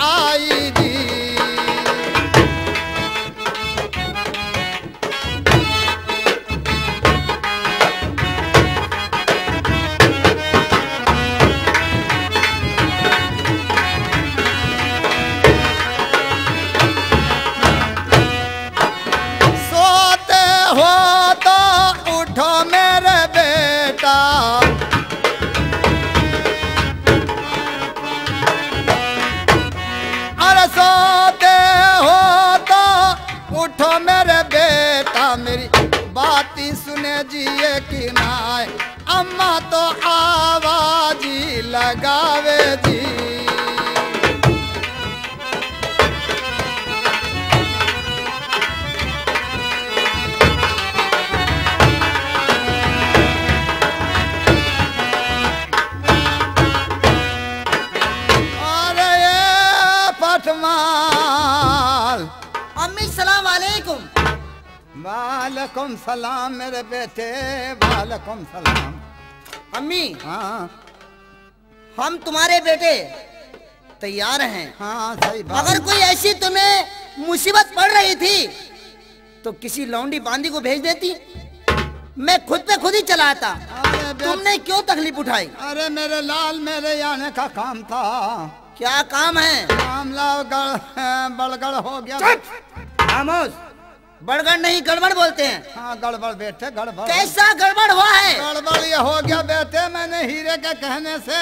आई जी। सोते हो तो उठो मेरे बेटा, अरे सोते हो तो उठो मेरे बेटा, मेरी बात ही सुने जिए कि नाय, अम्मा तो आवाज ही लगावे जी। अरे ये पटमाल, अम्मी सलाम वालेकुम। वालेकुम सलाम मेरे बेटे, वालेकुम सलाम। अम्मी हाँ हम तुम्हारे बेटे तैयार हैं। हाँ सही बात। अगर कोई ऐसी तुम्हें मुसीबत पड़ रही थी तो किसी लौंडी बांदी को भेज देती, मैं खुद पे खुद ही चलाता। अरे तुमने क्यों तकलीफ उठाई? अरे मेरे लाल, मेरे आने का काम था। क्या काम है? मामला बड़गड़ हो गया। खामोश, बड़गड़ नहीं गड़बड़ बोलते हैं। हाँ गड़बड़ बेटे, गड़बड़। कैसा गड़बड़ हुआ है? गड़बड़ ये हो गया बेटे, मैंने हीरे के कहने से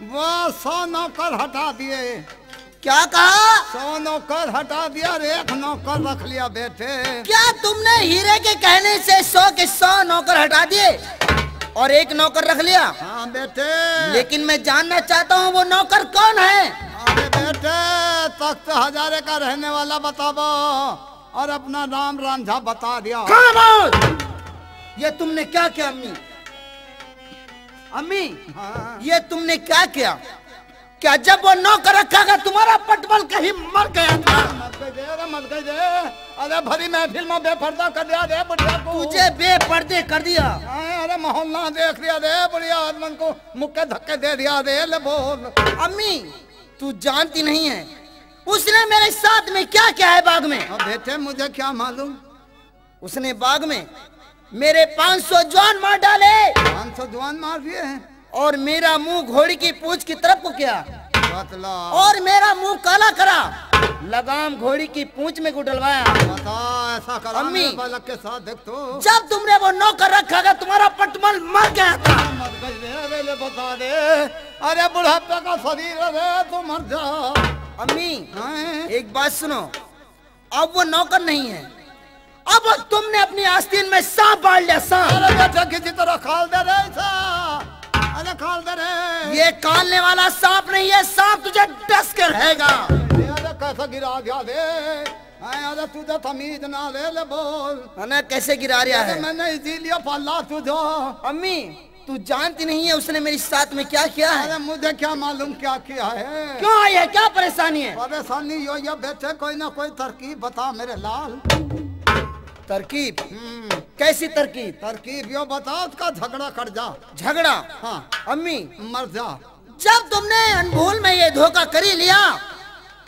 वो 100 नौकर हटा दिए। क्या कहा? 100 नौकर हटा दिया और 1 नौकर रख लिया बेटे। क्या तुमने हीरे के कहने से 100 के 100 नौकर हटा दिए और 1 नौकर रख लिया? हाँ बेटे। लेकिन मैं जानना चाहता हूँ वो नौकर कौन है? अरे बेटे, तख्त हजारे का रहने वाला बताबो, और अपना नाम रांझा बता दिया। खामोश! ये तुमने क्या किया अम्मी? अम्मी हाँ। ये तुमने क्या किया? क्या जब वो नौकर रखा गया तुम्हारा पटबल कहीं मर गया था? मत गई दे, अरे मत गई दे। अरे भरी महफिल में बेपर्दा कर दिया दे बुढ़िया को। तुझे बेपर्दे कर दिया। हाँ, अरे मोहल्ला देख लिया दे, बुढ़िया आदमी को मुक्के धक्के दे दिया दे। ले बोल। अम्मी तू जानती नहीं है उसने मेरे साथ में क्या क्या है बाग में? अब बेटे मुझे क्या मालूम। उसने बाग में मेरे 500 जवान मार डाले 500 जवान मार दिए हैं। और मेरा मुंह घोड़ी की पूंछ की तरफ को किया बतला। और मेरा मुंह काला करा, लगाम घोड़ी की पूंछ में को डलवाया। बता ऐसा करा अम्मी। मेरे बालक के साथ देख तो। जब तुमने वो नौकर रखा गया तुम्हारा पटमल मर गया था। मत गई दे, अरे ले बता दे। अरे बुढ़ापे का शरीर है, तू मर जा। अम्मी हाँ? एक बात सुनो, अब वो नौकर नहीं है, अब तुमने अपनी आस्तीन में सांप बांध लिया। सांप। अरे बेटा किसी तरह खाल दे रे ऐसा। अरे खाल दे रे। ये कालने वाला सांप नहीं है, सांप तुझे डस के रहेगा। अरे कैसा गिरा दिया दे। अरे तुझे तमीज ना ले बोल। ना कैसे गिरा रहा है? मैंने इसीलिए पाला तुझो। अम्मी तू जानती नहीं है उसने मेरे साथ में क्या किया है? अरे मुझे क्या मालूम क्या किया है। क्यों आई है? क्या परेशानी है? परेशानी यो ये बेटे, कोई ना कोई तरकीब बता मेरे लाल। तरकीब? कैसी तरकीब? तरकीब यो बता, उसका झगड़ा कर जा। झगड़ा? हाँ अम्मी मर जा। जब तुमने अनभूल में ये धोखा कर ही लिया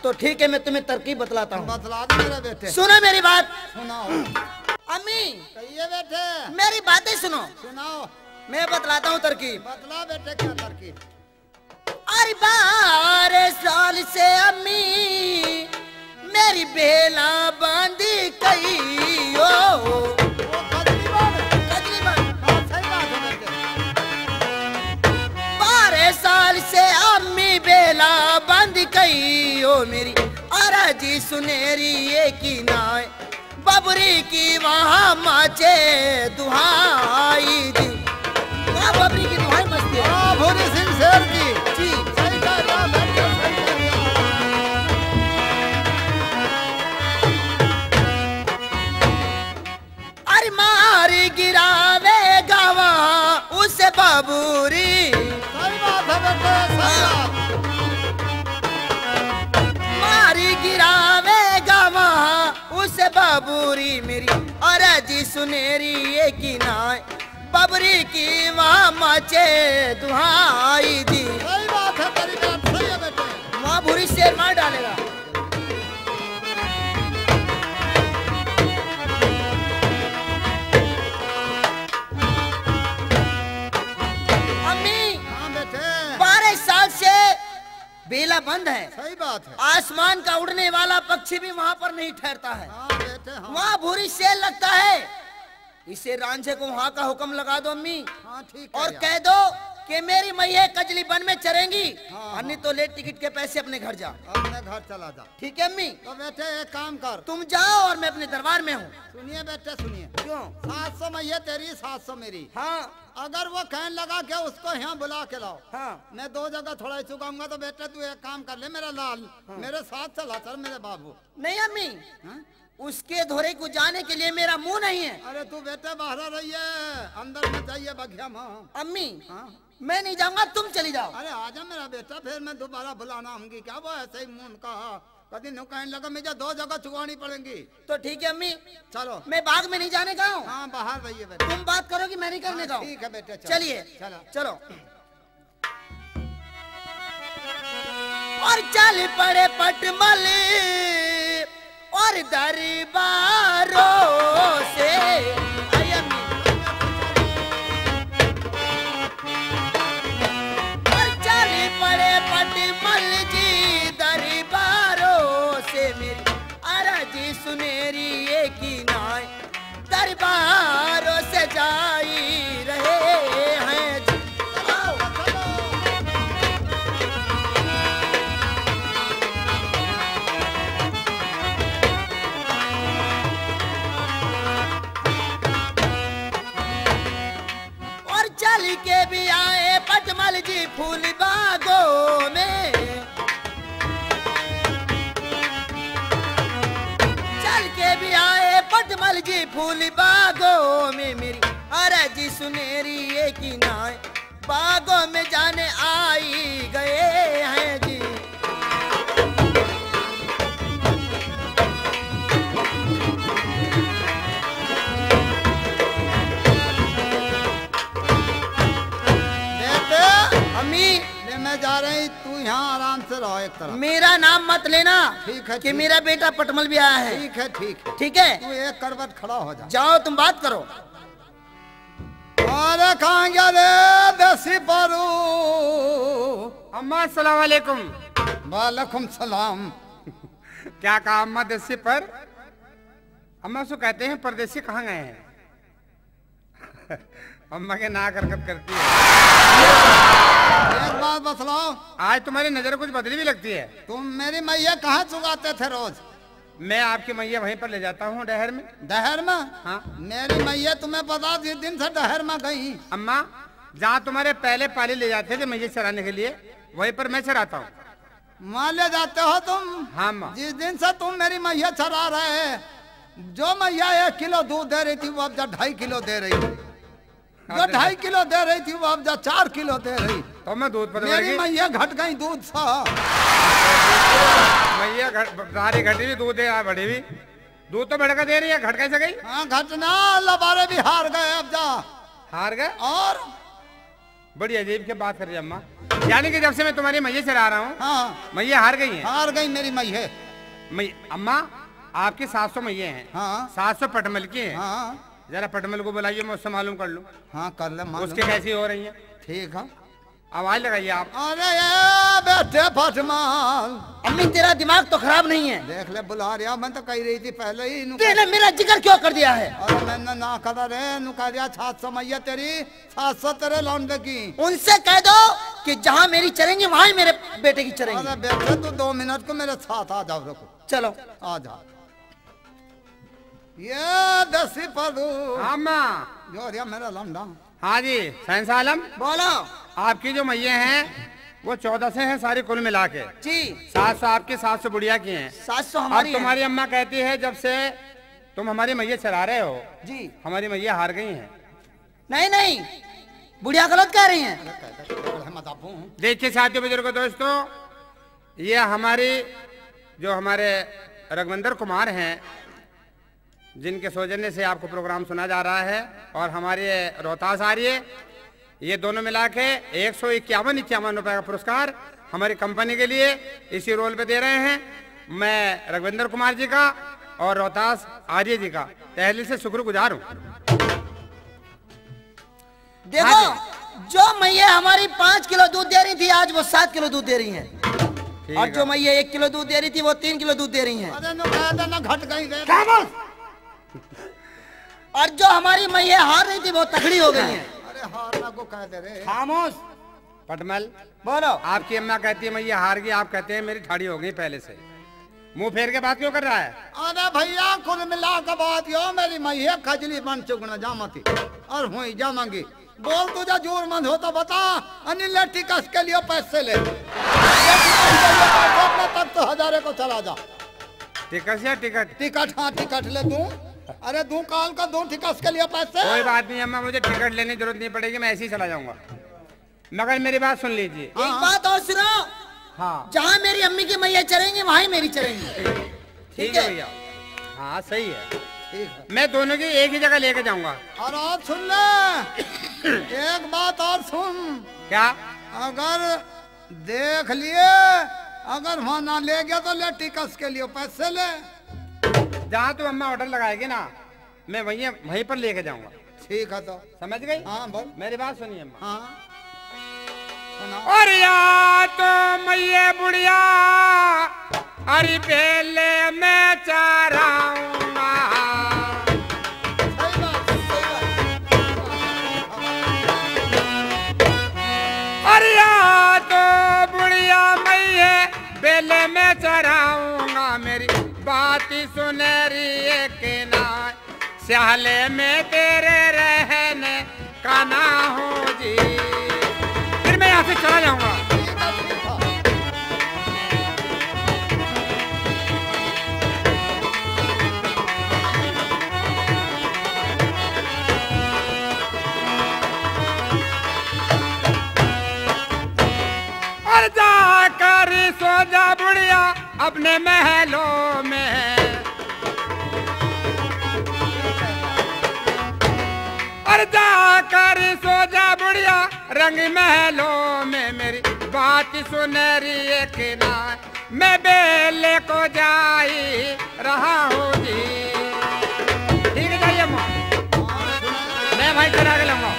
तो ठीक है, मैं तुम्हें तरकीब बतलाता हूँ। बतला दे मेरे बेटे। सुनो मेरी बात। सुनाओ। अम्मी कहिए बेटे। मेरी बातें सुनो, सुनाओ। मैं बतलाता हूँ तरकीब। बतला बेटे क्या तरकीब। अरे 12 साल से अम्मी मेरी बेला बांधी कई ओ। वो कजली बात है। कजली बात। हाँ, सही बात है बेटे। 12 साल से अम्मी बेला बांधी कई ओ मेरी अराजी सुनेरी ये की नाय, बबरी की वहाँ माचे दुहाई दी। वहाँ बबरी की दुहाई मस्ती है। हाँ, भूरी सिंह शेर की। जी सही कह रहा बेटे, सही कह रहा। अरे मारी गिरावे गावा उसे बबूरी। सही बात है बेटे, सही बात। मारी गिरावे गावा उसे बबूरी मेरी अराजी सुनेरी ये की नाय, बबरी की वहाँ माचे दुहाई दी। सही बात है, तेरी बात सही है बेटे। वहाँ भूरी शेर मार डालेगा। अम्मी हाँ बेटे 12 साल से बेला बंद है। सही बात है। आसमान का उड़ने वाला पक्षी भी वहाँ पर नहीं ठहरता है। हाँ बेटे हाँ। वहाँ भूरी सेल लगता है। इसे रांझे को वहाँ का हुक्म लगा दो अम्मी, हाँ ठीक है और यार। कह दो कि मेरी मैया कजली बन में चरेंगी, हाँ, अन्य तो ले टिकट के पैसे अपने घर जा। अपने घर चला जा। ठीक है अम्मी, तो बेटे एक काम कर, तुम जाओ और मैं अपने दरबार में हूँ। सुनिए बेटे सुनिए, क्यों? 700 मैया तेरी 700 मेरी। हाँ अगर वो कहने लगा कि उसको यहाँ बुला के लाओ, हाँ मैं 2 जगह थोड़ा ही चुकाऊंगा, तो बेटे तू एक काम कर ले मेरा लाल, मेरे साथ चला चल मेरे बाबू। नहीं अम्मी, हाँ? उसके धोरे को जाने के लिए मेरा मुंह नहीं है। अरे तू बेटे बाहर रहिए, अंदर में जाइए बघिया माँ। अम्मी हाँ? मैं नहीं जाऊंगा, तुम चली जाओ। अरे आजा मेरा बेटा, फिर मैं दोबारा बुलाना आऊंगी क्या? वो ऐसे ही मुंह कहा कभी नु कहने लगा मुझे 2 जगह चुकानी पड़ेंगी। तो ठीक है अम्मी, चलो मैं बाग में नहीं जाने का हूँ। हाँ बाहर रहिए बेटे। तुम बात करो कि मैं नहीं करने का हूँ। ठीक है बेटे चलिए चलो चलो। और चल पड़े पटमल और दरबारों से। आई अम्मी। और चल पड़े पटमल जी दरबारों से, मेरी अरजी सुनेरी ये की नाय दरबारों से जाई रहे हैं जी। आओ। और चल के भी आए पटमल जी फूल बागों में। चल के भी आए पटमल जी फूल बागों में, मेरी अरजी सुनेरी ये की नाय बागों में जाने आई गए हैं जी। बेटे अम्मी ले मैं जा रही, तू यहाँ आराम से रहो एक तरफ। मेरा नाम मत लेना ठीक है, कि ठीक। मेरा बेटा पटमल भी आया है। ठीक है ठीक है, ठीक है, तू एक करवट खड़ा हो जा। जाओ तुम बात करो। अरे कहाँ गया रे देसी पारू? अम्मा अस्सलाम वालेकुम। वालेकुम सलाम। क्या कहा अम्मा देसी पर? अम्मा उसको कहते हैं परदेसी कहाँ गए हैं? अम्मा के नाक हरकत करती है। एक बात बतलाओ, आज तुम्हारी नजर कुछ बदली भी लगती है। तुम मेरी मैया कहाँ चुगाते थे रोज? मैं आपकी मैया वहीं पर ले जाता हूँ डहर में। डहर में? हाँ मेरी मैया तुम्हें पता जिस दिन से डहर में गई, अम्मा, जहाँ तुम्हारे पहले पाली ले जाते थे मैया चराने के लिए, वहीं पर मैं चराता हूँ। वहाँ ले जाते हो तुम? हाँ अम्मा। जिस दिन से तुम मेरी मैया चरा रहे, जो मैया 1 किलो दूध दे रही थी वो अब जा 2.5 किलो दे रही है। जो 2.5 किलो दे रही थी वो अब जा 4 किलो दे रही। तो मैं दूध पर मेरी मैया घट गई दूध सा। मैया सारी घटी भी दूध है, बड़ी भी दूध तो बढ़कर दे रही है, घट कैसे गई? हाँ घटना लबारे भी हार गए अब जा। हार गए? और बड़ी अजीब की बात कर रही है अम्मा। यानी कि जब से मैं तुम्हारी मैया चला रहा हूँ, हाँ मैया हार गई है। हार गई मेरी मैया। अम्मा आपकी 700 मैये हैं, हाँ 700 पटमल की हैं। हाँ जरा पटमल को बुलाइए, मैं उससे मालूम कर लूँ हाँ कर ले मालूम। उसके कैसी हो रही है। ठीक है। आवाज लगाइए आप। अरे ये बेटे फटमाल, अम्मी तेरा दिमाग तो खराब नहीं है। देख ले बुला रहा, मैं तो कह रही थी पहले ही तूने मेरा जिक्र क्यों कर दिया है? अरे मैंने ना करा रे, नु कह दिया 700 मैया तेरी, 700 तेरे लौंडे की। उनसे कह दो कि जहाँ मेरी चरेंगी वहाँ ही मेरे बेटे की चरेंगी। अरे बेटे तू 2 मिनट को मेरे साथ आ जाओ, रुको चलो आ जा। ये देसी पदू अम्मा। जो रिया मेरा लौंडा। हाँ जी सैन सालम, बोलो आपकी जो मैये हैं वो 14 से हैं सारी कुल मिला के। जी। 700 आपकी, 700 बुढ़िया की हैं। 700 अब हमारी है। तुम्हारी अम्मा कहती है जब से तुम हमारी मैया चला रहे हो, जी। हमारी मैया हार गई हैं। नहीं नहीं, बुढ़िया गलत कह रही हैं। देखिए साथियों बुजुर्गों दोस्तों, ये हमारे रघुवंदर कुमार हैं, जिनके सौजन्य से आपको प्रोग्राम सुना जा रहा है, और हमारे रोहतास आ रही है, ये दोनों मिला के 151 रुपए का पुरस्कार हमारी कंपनी के लिए इसी रोल पे दे रहे हैं। मैं रघुविंदर कुमार जी का और रोहतास आर्य जी का तहली से शुक्रगुजार हूँ। देखो जो मैया हमारी 5 किलो दूध दे रही थी आज वो 7 किलो दूध दे रही हैं, और जो मैया 1 किलो दूध दे रही थी वो 3 किलो दूध दे रही हैं। घट गई रे। और जो हमारी मैया हार रही थी वो तगड़ी हो गई हैं। अरे हारना को कह दे रे। खामोश। पटमल बोलो। आपकी अम्मा कहती है मैया हार गई, आप कहते हैं मेरी ठाड़ी हो गई पहले से। मुंह फेर के बात क्यों कर रहा है? अरे भैया कुल मिला के बात यो मेरी मैया खजली बन चुकना जामती और हुई जामंगी। बोल तुझे जोर मंद हो तो बता। अनिल टिकट के लिए पैसे ले तक तो 1000 को चला जा। टिकट या टिकट? टिकट हाँ टिकट ले दूं। अरे दूं काल का दूं टिकट के लिए पैसे। कोई बात नहीं अम्मा, मुझे टिकट लेने की जरूरत नहीं पड़ेगी, मैं ऐसे ही चला जाऊंगा। मगर मेरी बात सुन लीजिए। एक बात और सुनो। हाँ जहाँ मेरी अम्मी की मैया चलेंगी वहीं मेरी चलेंगी। ठीक है भैया। हाँ सही है, मैं दोनों की एक ही जगह लेके जाऊंगा। और सुन ले एक बात और सुन। क्या? अगर देख लिए अगर वहाँ ना ले गया तो ले टिकट के लिए पैसे ले। जहाँ तू अम्मा ऑर्डर लगाएगी ना मैं वहीं पर लेके जाऊंगा। ठीक है तो समझ गई? हाँ बोल। मेरी बात सुनिए अम्मा। हाँ और या तो मैया बुढ़िया अरे पहले मैं चराऊंगा। सही बात, सही बात। और या तो बुढ़िया मैया बेले में चराऊंगा। मेरी बात सुनरी के ना स्याले में तेरे रहने का ना हो जी। फिर मैं यहाँ से चला जाऊंगा। और जाकर सो जा बुढ़िया अपने महलों में। और जाकर सो जा बुढ़िया रंग महलों में। मेरी बात सुनरी एक ना मैं बेले को जाई रहा हूँ जी। ठीक है जाइए अम्मा, मैं भाई करा के लूंगा।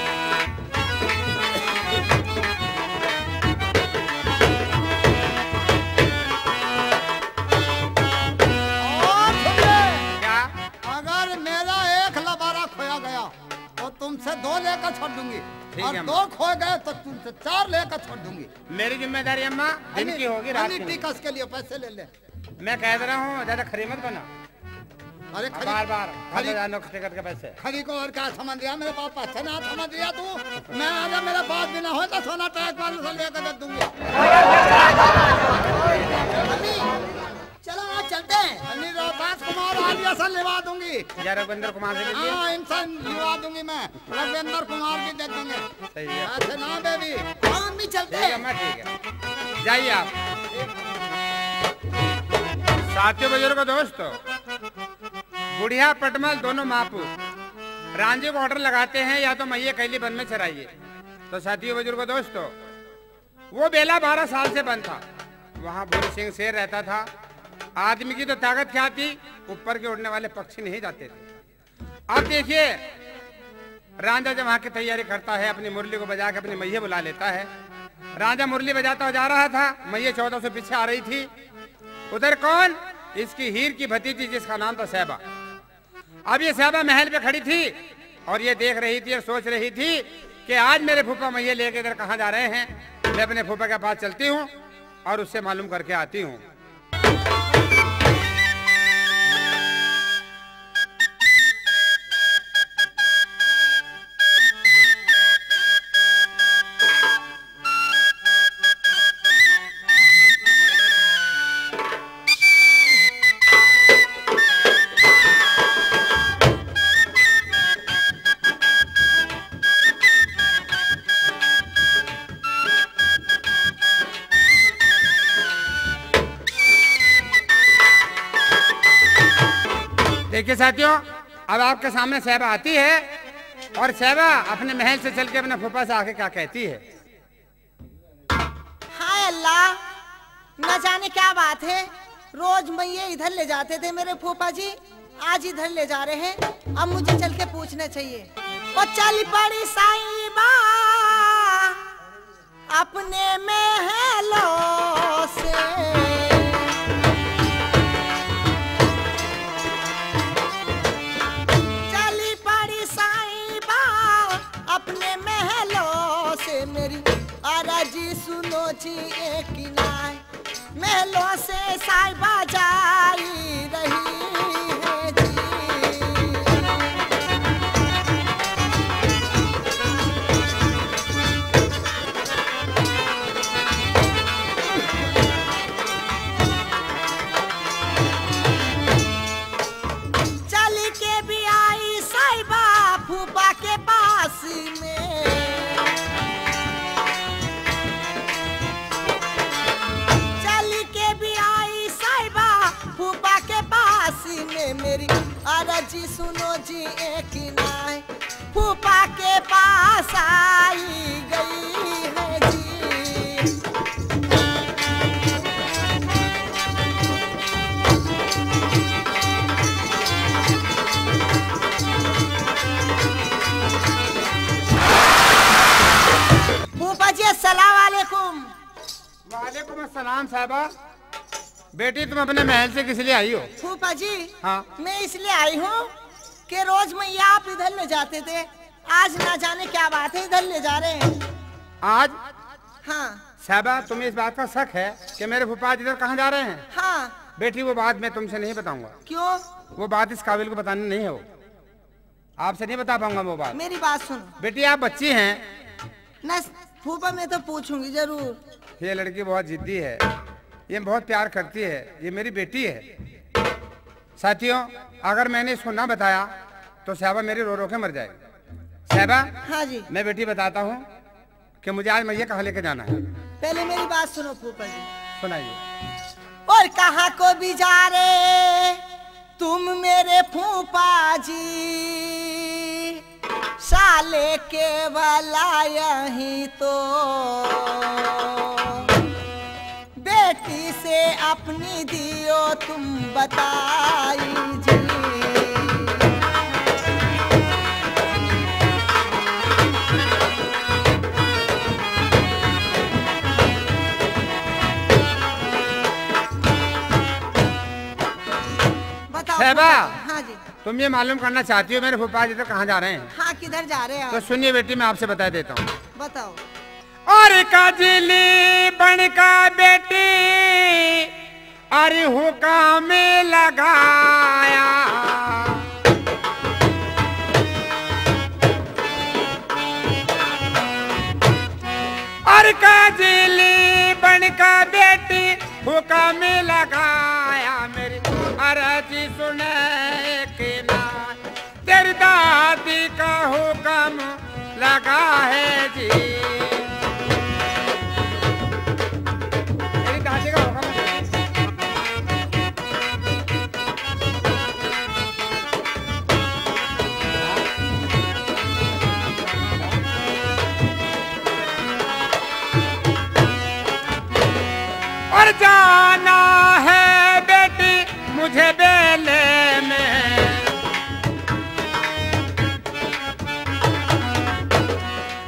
अगर मेरा एक लबारा खोया गया तो तुमसे 2 लेकर छोड़ दूंगी, ठीक और है 2 खो गए तो तुमसे 4 लेकर छोड़ दूंगी। मेरी जिम्मेदारी अम्मा दिन की होगी, रात की नहीं। टिकट के लिए पैसे ले ले। मैं कह रहा हूँ ज्यादा खरी मत बना। अरे बार बार जानो टिकट के पैसे। खरी को और क्या समझ रहा मेरे पापा से ना समझ रहा तू। मैं अगर मेरा बात भी ना हो तो सोना टैग वाले से लेकर दे दूंगी। चलो आज चलते हैं। रोहतास कुमार आलिया से लिवा दूंगी। रघुविंदर कुमार से लीजिए। हाँ इनसे लिवा दूंगी मैं। रघुविंदर कुमार भी दे दूंगे। सही है। ऐसे ना बेबी। हाँ हम भी चलते ठीक है हैं। अम्मा, ठीक है जाइए आप। साथियों बुजुर्गों दोस्तों, बुढ़िया पटमल दोनों मापू रांझे को ऑर्डर लगाते हैं या तो मैया कैली बन में चराइए। तो साथियों बुजुर्गों दोस्तों, वो बेला 12 साल से बंद था। वहाँ बुरी सिंह शेर रहता था। आदमी की तो ताकत क्या थी, ऊपर के उड़ने वाले पक्षी नहीं जाते थे। अब देखिए रांझा जब वहाँ की तैयारी करता है, अपनी मुरली को बजा के अपनी मैया बुला लेता है। रांझा मुरली बजाता जा रहा था, मैया 1400 पीछे आ रही थी। उधर कौन? इसकी हीर की भतीजी जिसका नाम था सैबा। अब ये सैबा महल पे खड़ी थी और ये देख रही थी और सोच रही थी कि आज मेरे फूफा मैया लेके इधर कहाँ जा रहे हैं। मैं अपने फूफा के पास चलती हूँ और उससे मालूम करके आती हूँ। देखिए साथियों, अब आपके सामने सैबा आती है और सैबा अपने महल से चल के अपने फूफा से आके क्या कहती है। हाय अल्लाह, न जाने क्या बात है, रोज मैं ये इधर ले जाते थे मेरे फूफा जी, आज इधर ले जा रहे हैं। अब मुझे चल के पूछना चाहिए। और चल पड़ी साईबा अपने महलों से, चली पड़ी साईबा अपने महलों से, मेरी आराजी सुनो जी एक नाय, महलों से साईबा जाई रही है जी। चली के भी आई साईबा फूफा के पास में, फूफा के पास में, मेरी आरजी सुनो जी एक नाय, फूफा के पास आई गई है जी। फूफा जी अस्सलाम वालेकुम। वालेकुम अस्सलाम साहबा। बेटी तुम अपने महल से किस लिए आई हो? फूफा जी हाँ, मैं इसलिए आई हूँ कि रोज मैं आप इधर ले जाते थे, आज ना जाने क्या बात है इधर ले जा रहे हैं आज? हाँ साहबा तुम्हें इस बात का शक है कि मेरे फूफा इधर कहाँ जा रहे हैं? हाँ। बेटी वो बात मैं तुमसे नहीं बताऊंगा। क्यों? वो बात इस काबिल को बतानी नहीं है, वो आपसे नहीं बता पाऊंगा वो बात। मेरी बात सुनो। बेटी आप बच्ची हैं न फूफा मैं तो पूछूंगी जरूर। ये लड़की बहुत जिद्दी है, ये बहुत प्यार करती है, ये मेरी बेटी है। साथियों अगर मैंने इसको ना बताया तो साहबा मेरी रो रो के मर जाएगी। साहबा हाँ जी। मैं बेटी बताता हूँ कि मुझे आज मैया कहाँ लेके जाना है। पहले मेरी बात सुनो फूफा जी। सुनाइए। और कहाँ को भी जा रे तुम मेरे फूफा जी, साले के वाला यहीं तो, बेटी से अपनी दियो तुम बताई जी। बताओ साहबा। हाँ जी। तुम ये मालूम करना चाहती हो मेरे फूफा जी तो कहाँ जा रहे हैं? हाँ किधर जा रहे हैं तो आप? सुनिए बेटी मैं आपसे बता देता हूँ। बताओ। और काजली बनका बेटी अरे हुक्म लगाया, और काजली बनका बेटी हुक्म लगाया, मेरी अर्जी सुने कि ना तेरी दादी का हुक्म लगा है जी। मेरी दादी का हुक्म और जाना है बेटी मुझे बेले में,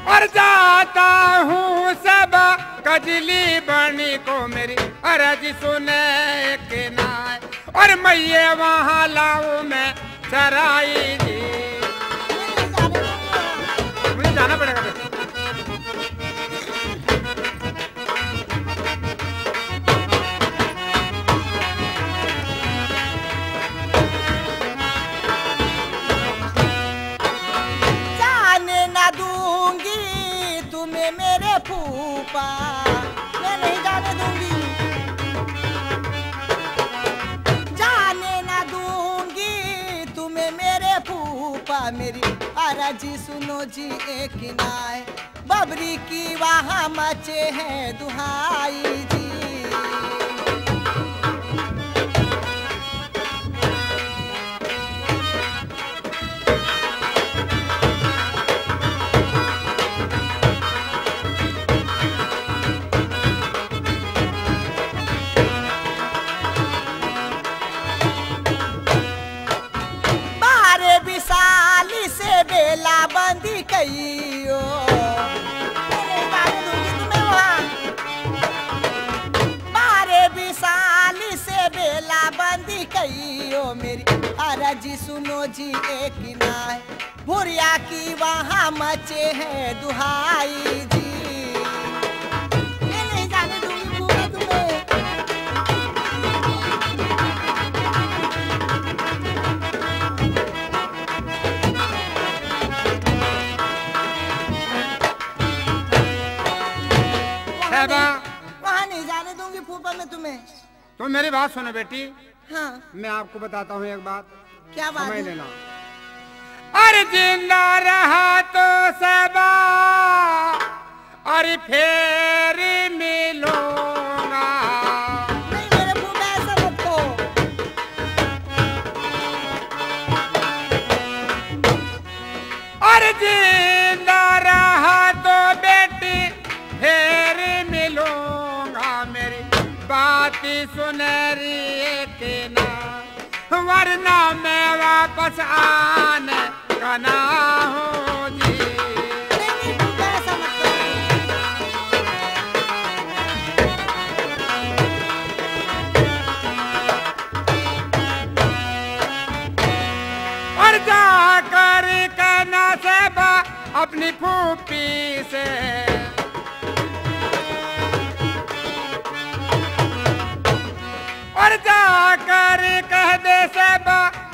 और जाता हूँ सब कजली बनी को मेरी अर्ज सुने के नाय, और मैये वहाँ लाऊं मैं चराई जी। मुझे जाना पड़ेगा बेटी। मेरे फूफा मैं नहीं जाने दूंगी, जाने ना दूंगी तुम्हें मेरे फूफा। मेरी अर्जी सुनो जी एक नाय, बबरी की वहाँ मचे हैं दुहाई जी। कई ओ मेरी अरज सुनो जी एक नाय भुरिया की वहाँ मचे है दुहाई जी। मैं नहीं जाने दूंगी फूफा तुम्हें। वहाँ नहीं जाने दूंगी फूफा मैं तुम्हें। तुम मेरी बात सुनो बेटी। हाँ मैं आपको बताता हूँ एक बात। क्या बात समझ है? लेना। अरे जिंदा रहा तो सबा अरे फिर मिलूंगा। नहीं मेरे फूफा ऐसा मत कहो। अरे जिंदा रहा तो बेटी फिर मिलूंगा। मेरी बात सुनरी के ना वरना मैं वापस आने का ना हूँ जी। नहीं फूफा ऐसा मत और जाकर कहना से अपनी फूफी से और जाकर कह दे सब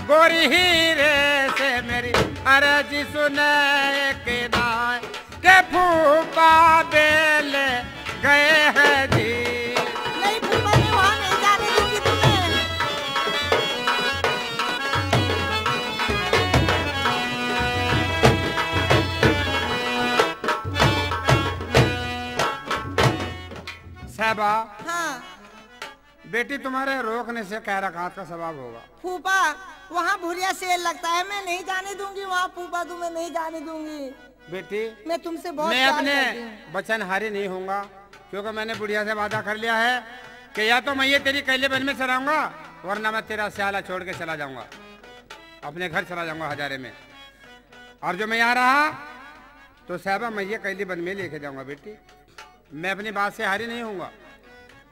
गोरी हीरे से मेरी अर्ज सुने के नाय के फूफा बेल गए हैं जी। नहीं फूफा मैं वहाँ नहीं जाने दूंगी तुम्हें। साहबा हाँ बेटी तुम्हारे रोकने से कह रखात का स्वभाव होगा। फूफा वहाँ भूरिया सेल लगता है मैं नहीं जाने दूंगी वहाँ फूफा तुम्हें नहीं जाने दूंगी। बेटी मैं तुमसे बहुत मैं प्यार अपने करती हूँ। वचन हारी नहीं होऊंगा क्योंकि मैंने बुढ़िया से वादा कर लिया है कि या तो मैं ये तेरी कैले बन में चलाऊंगा वरना मैं तेरा स्याला छोड़ के चला जाऊंगा अपने घर चला जाऊंगा हजारे में। और जो मैं यहाँ रहा तो साहबा मैं ये कैली बन में लेके जाऊंगा। बेटी मैं अपनी बात से हारी नहीं होऊंगा।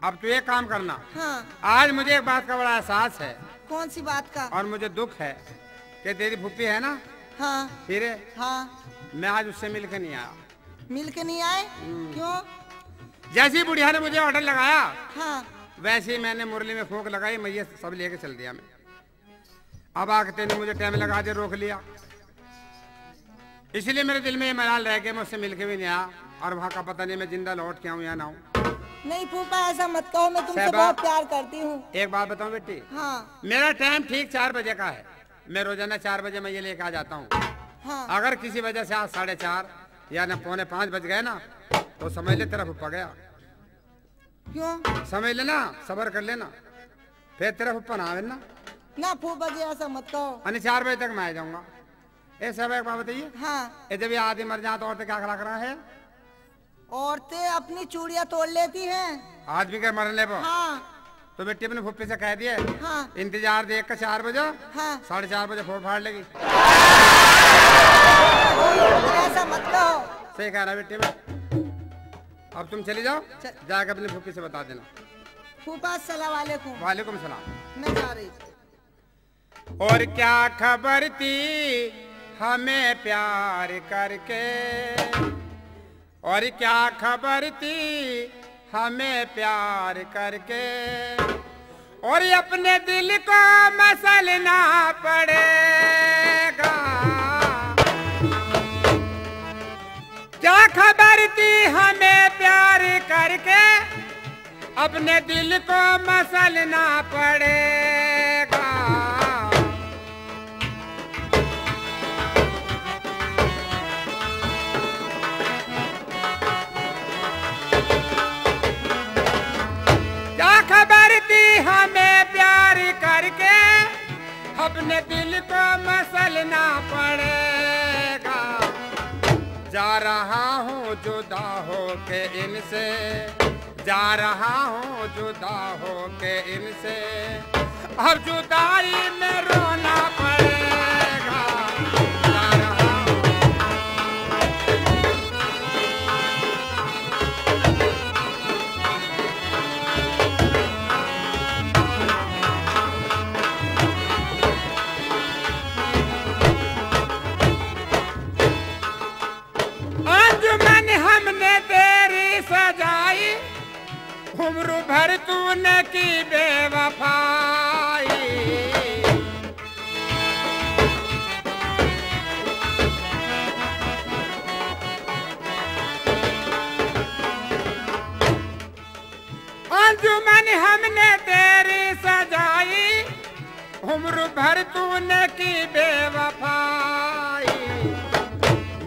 अब तू एक काम करना। हाँ आज मुझे एक बात का बड़ा एहसास है कौन सी बात का? और मुझे दुख है कि तेरी फूफी है ना हाँ हीरे हाँ मैं आज उससे मिल के नहीं आया। मिल के नहीं आए क्यों? जैसी बुढ़िया ने मुझे ऑर्डर लगाया हाँ वैसे ही मैंने मुरली में फूंक लगाई मैं ये सब लेके चल दिया मैं। अब आके तेने मुझे टाइम लगा दे रोक लिया इसलिए मेरे दिल में ये मलाल रह गया मैं उससे मिलके भी नहीं आया और वहाँ का पता नहीं मैं जिंदा लौट के आऊँ या ना आऊँ। नहीं फूफा ऐसा मत कहो मैं तुमसे साहबा, बहुत प्यार करती हूँ। एक बात बताऊँ बेटी हाँ मेरा टाइम ठीक 4 बजे का है। मैं रोजाना 4 बजे मैं ये लेके आ जाता हूँ। हाँ अगर किसी वजह से आज 4:30 या न 4:45 बज गए ना तो समझ ले तेरा फुप्पा गया। क्यों? समझ लेना सबर कर लेना फिर तेरा फुप्पा ना आवे ना। ना फूफा जी ऐसा मत कहो। यानी 4 बजे तक मैं आ जाऊंगा। ए सब एक बात बताइए हाँ ये जब ये आदमी मर जाए तो औरतें क्या खड़ा करा है? औरतें अपनी चूड़ियाँ तोड़ लेती हैं। आदमी के मरने पर हाँ तो बेटी अपने फुप्पी से कह दिए हाँ इंतजार देख कर 4 बजे हाँ 4:30 बजे फोड़ फाड़ लेगी। ऐसा मत कहो। सही कह रहा बेटी में। अब तुम चली जाओ जाकर अपनी फुप्पी से बता देना। फूफा अस्सलाम वालेकुम। वालेकुम सलाम। मैं जा रही। और क्या खबर थी हमें प्यार करके और क्या खबर थी हमें प्यार करके और अपने दिल को मसलना पड़ेगा। क्या खबर थी हमें प्यार करके अपने दिल को मसलना पड़ेगा। खबर थी हमें प्यार करके अपने दिल को मसलना पड़ेगा। जा रहा हूँ जुदा हो के इनसे जा रहा हूँ जुदा हो के इनसे अब जुदाई में रोना पड़ेगा। जा रहा हूँ हमने तेरी सजाई, उम्र भर तूने की बेवफाई।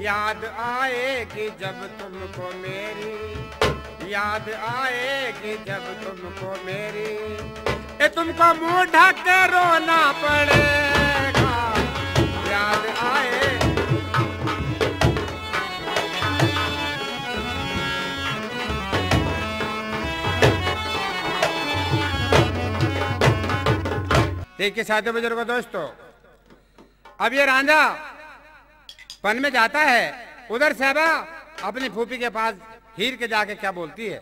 याद आएगी जब तुमको मेरी, याद आएगी जब तुमको मेरी, ये तुमको मुंह ढक के रोना पड़ेगा। याद आए देखिए साथी बुजुर्गों दोस्तों, अब ये रांझा वन में जाता है, उधर साहबा अपनी फूफी के पास हीर के जाके क्या बोलती है,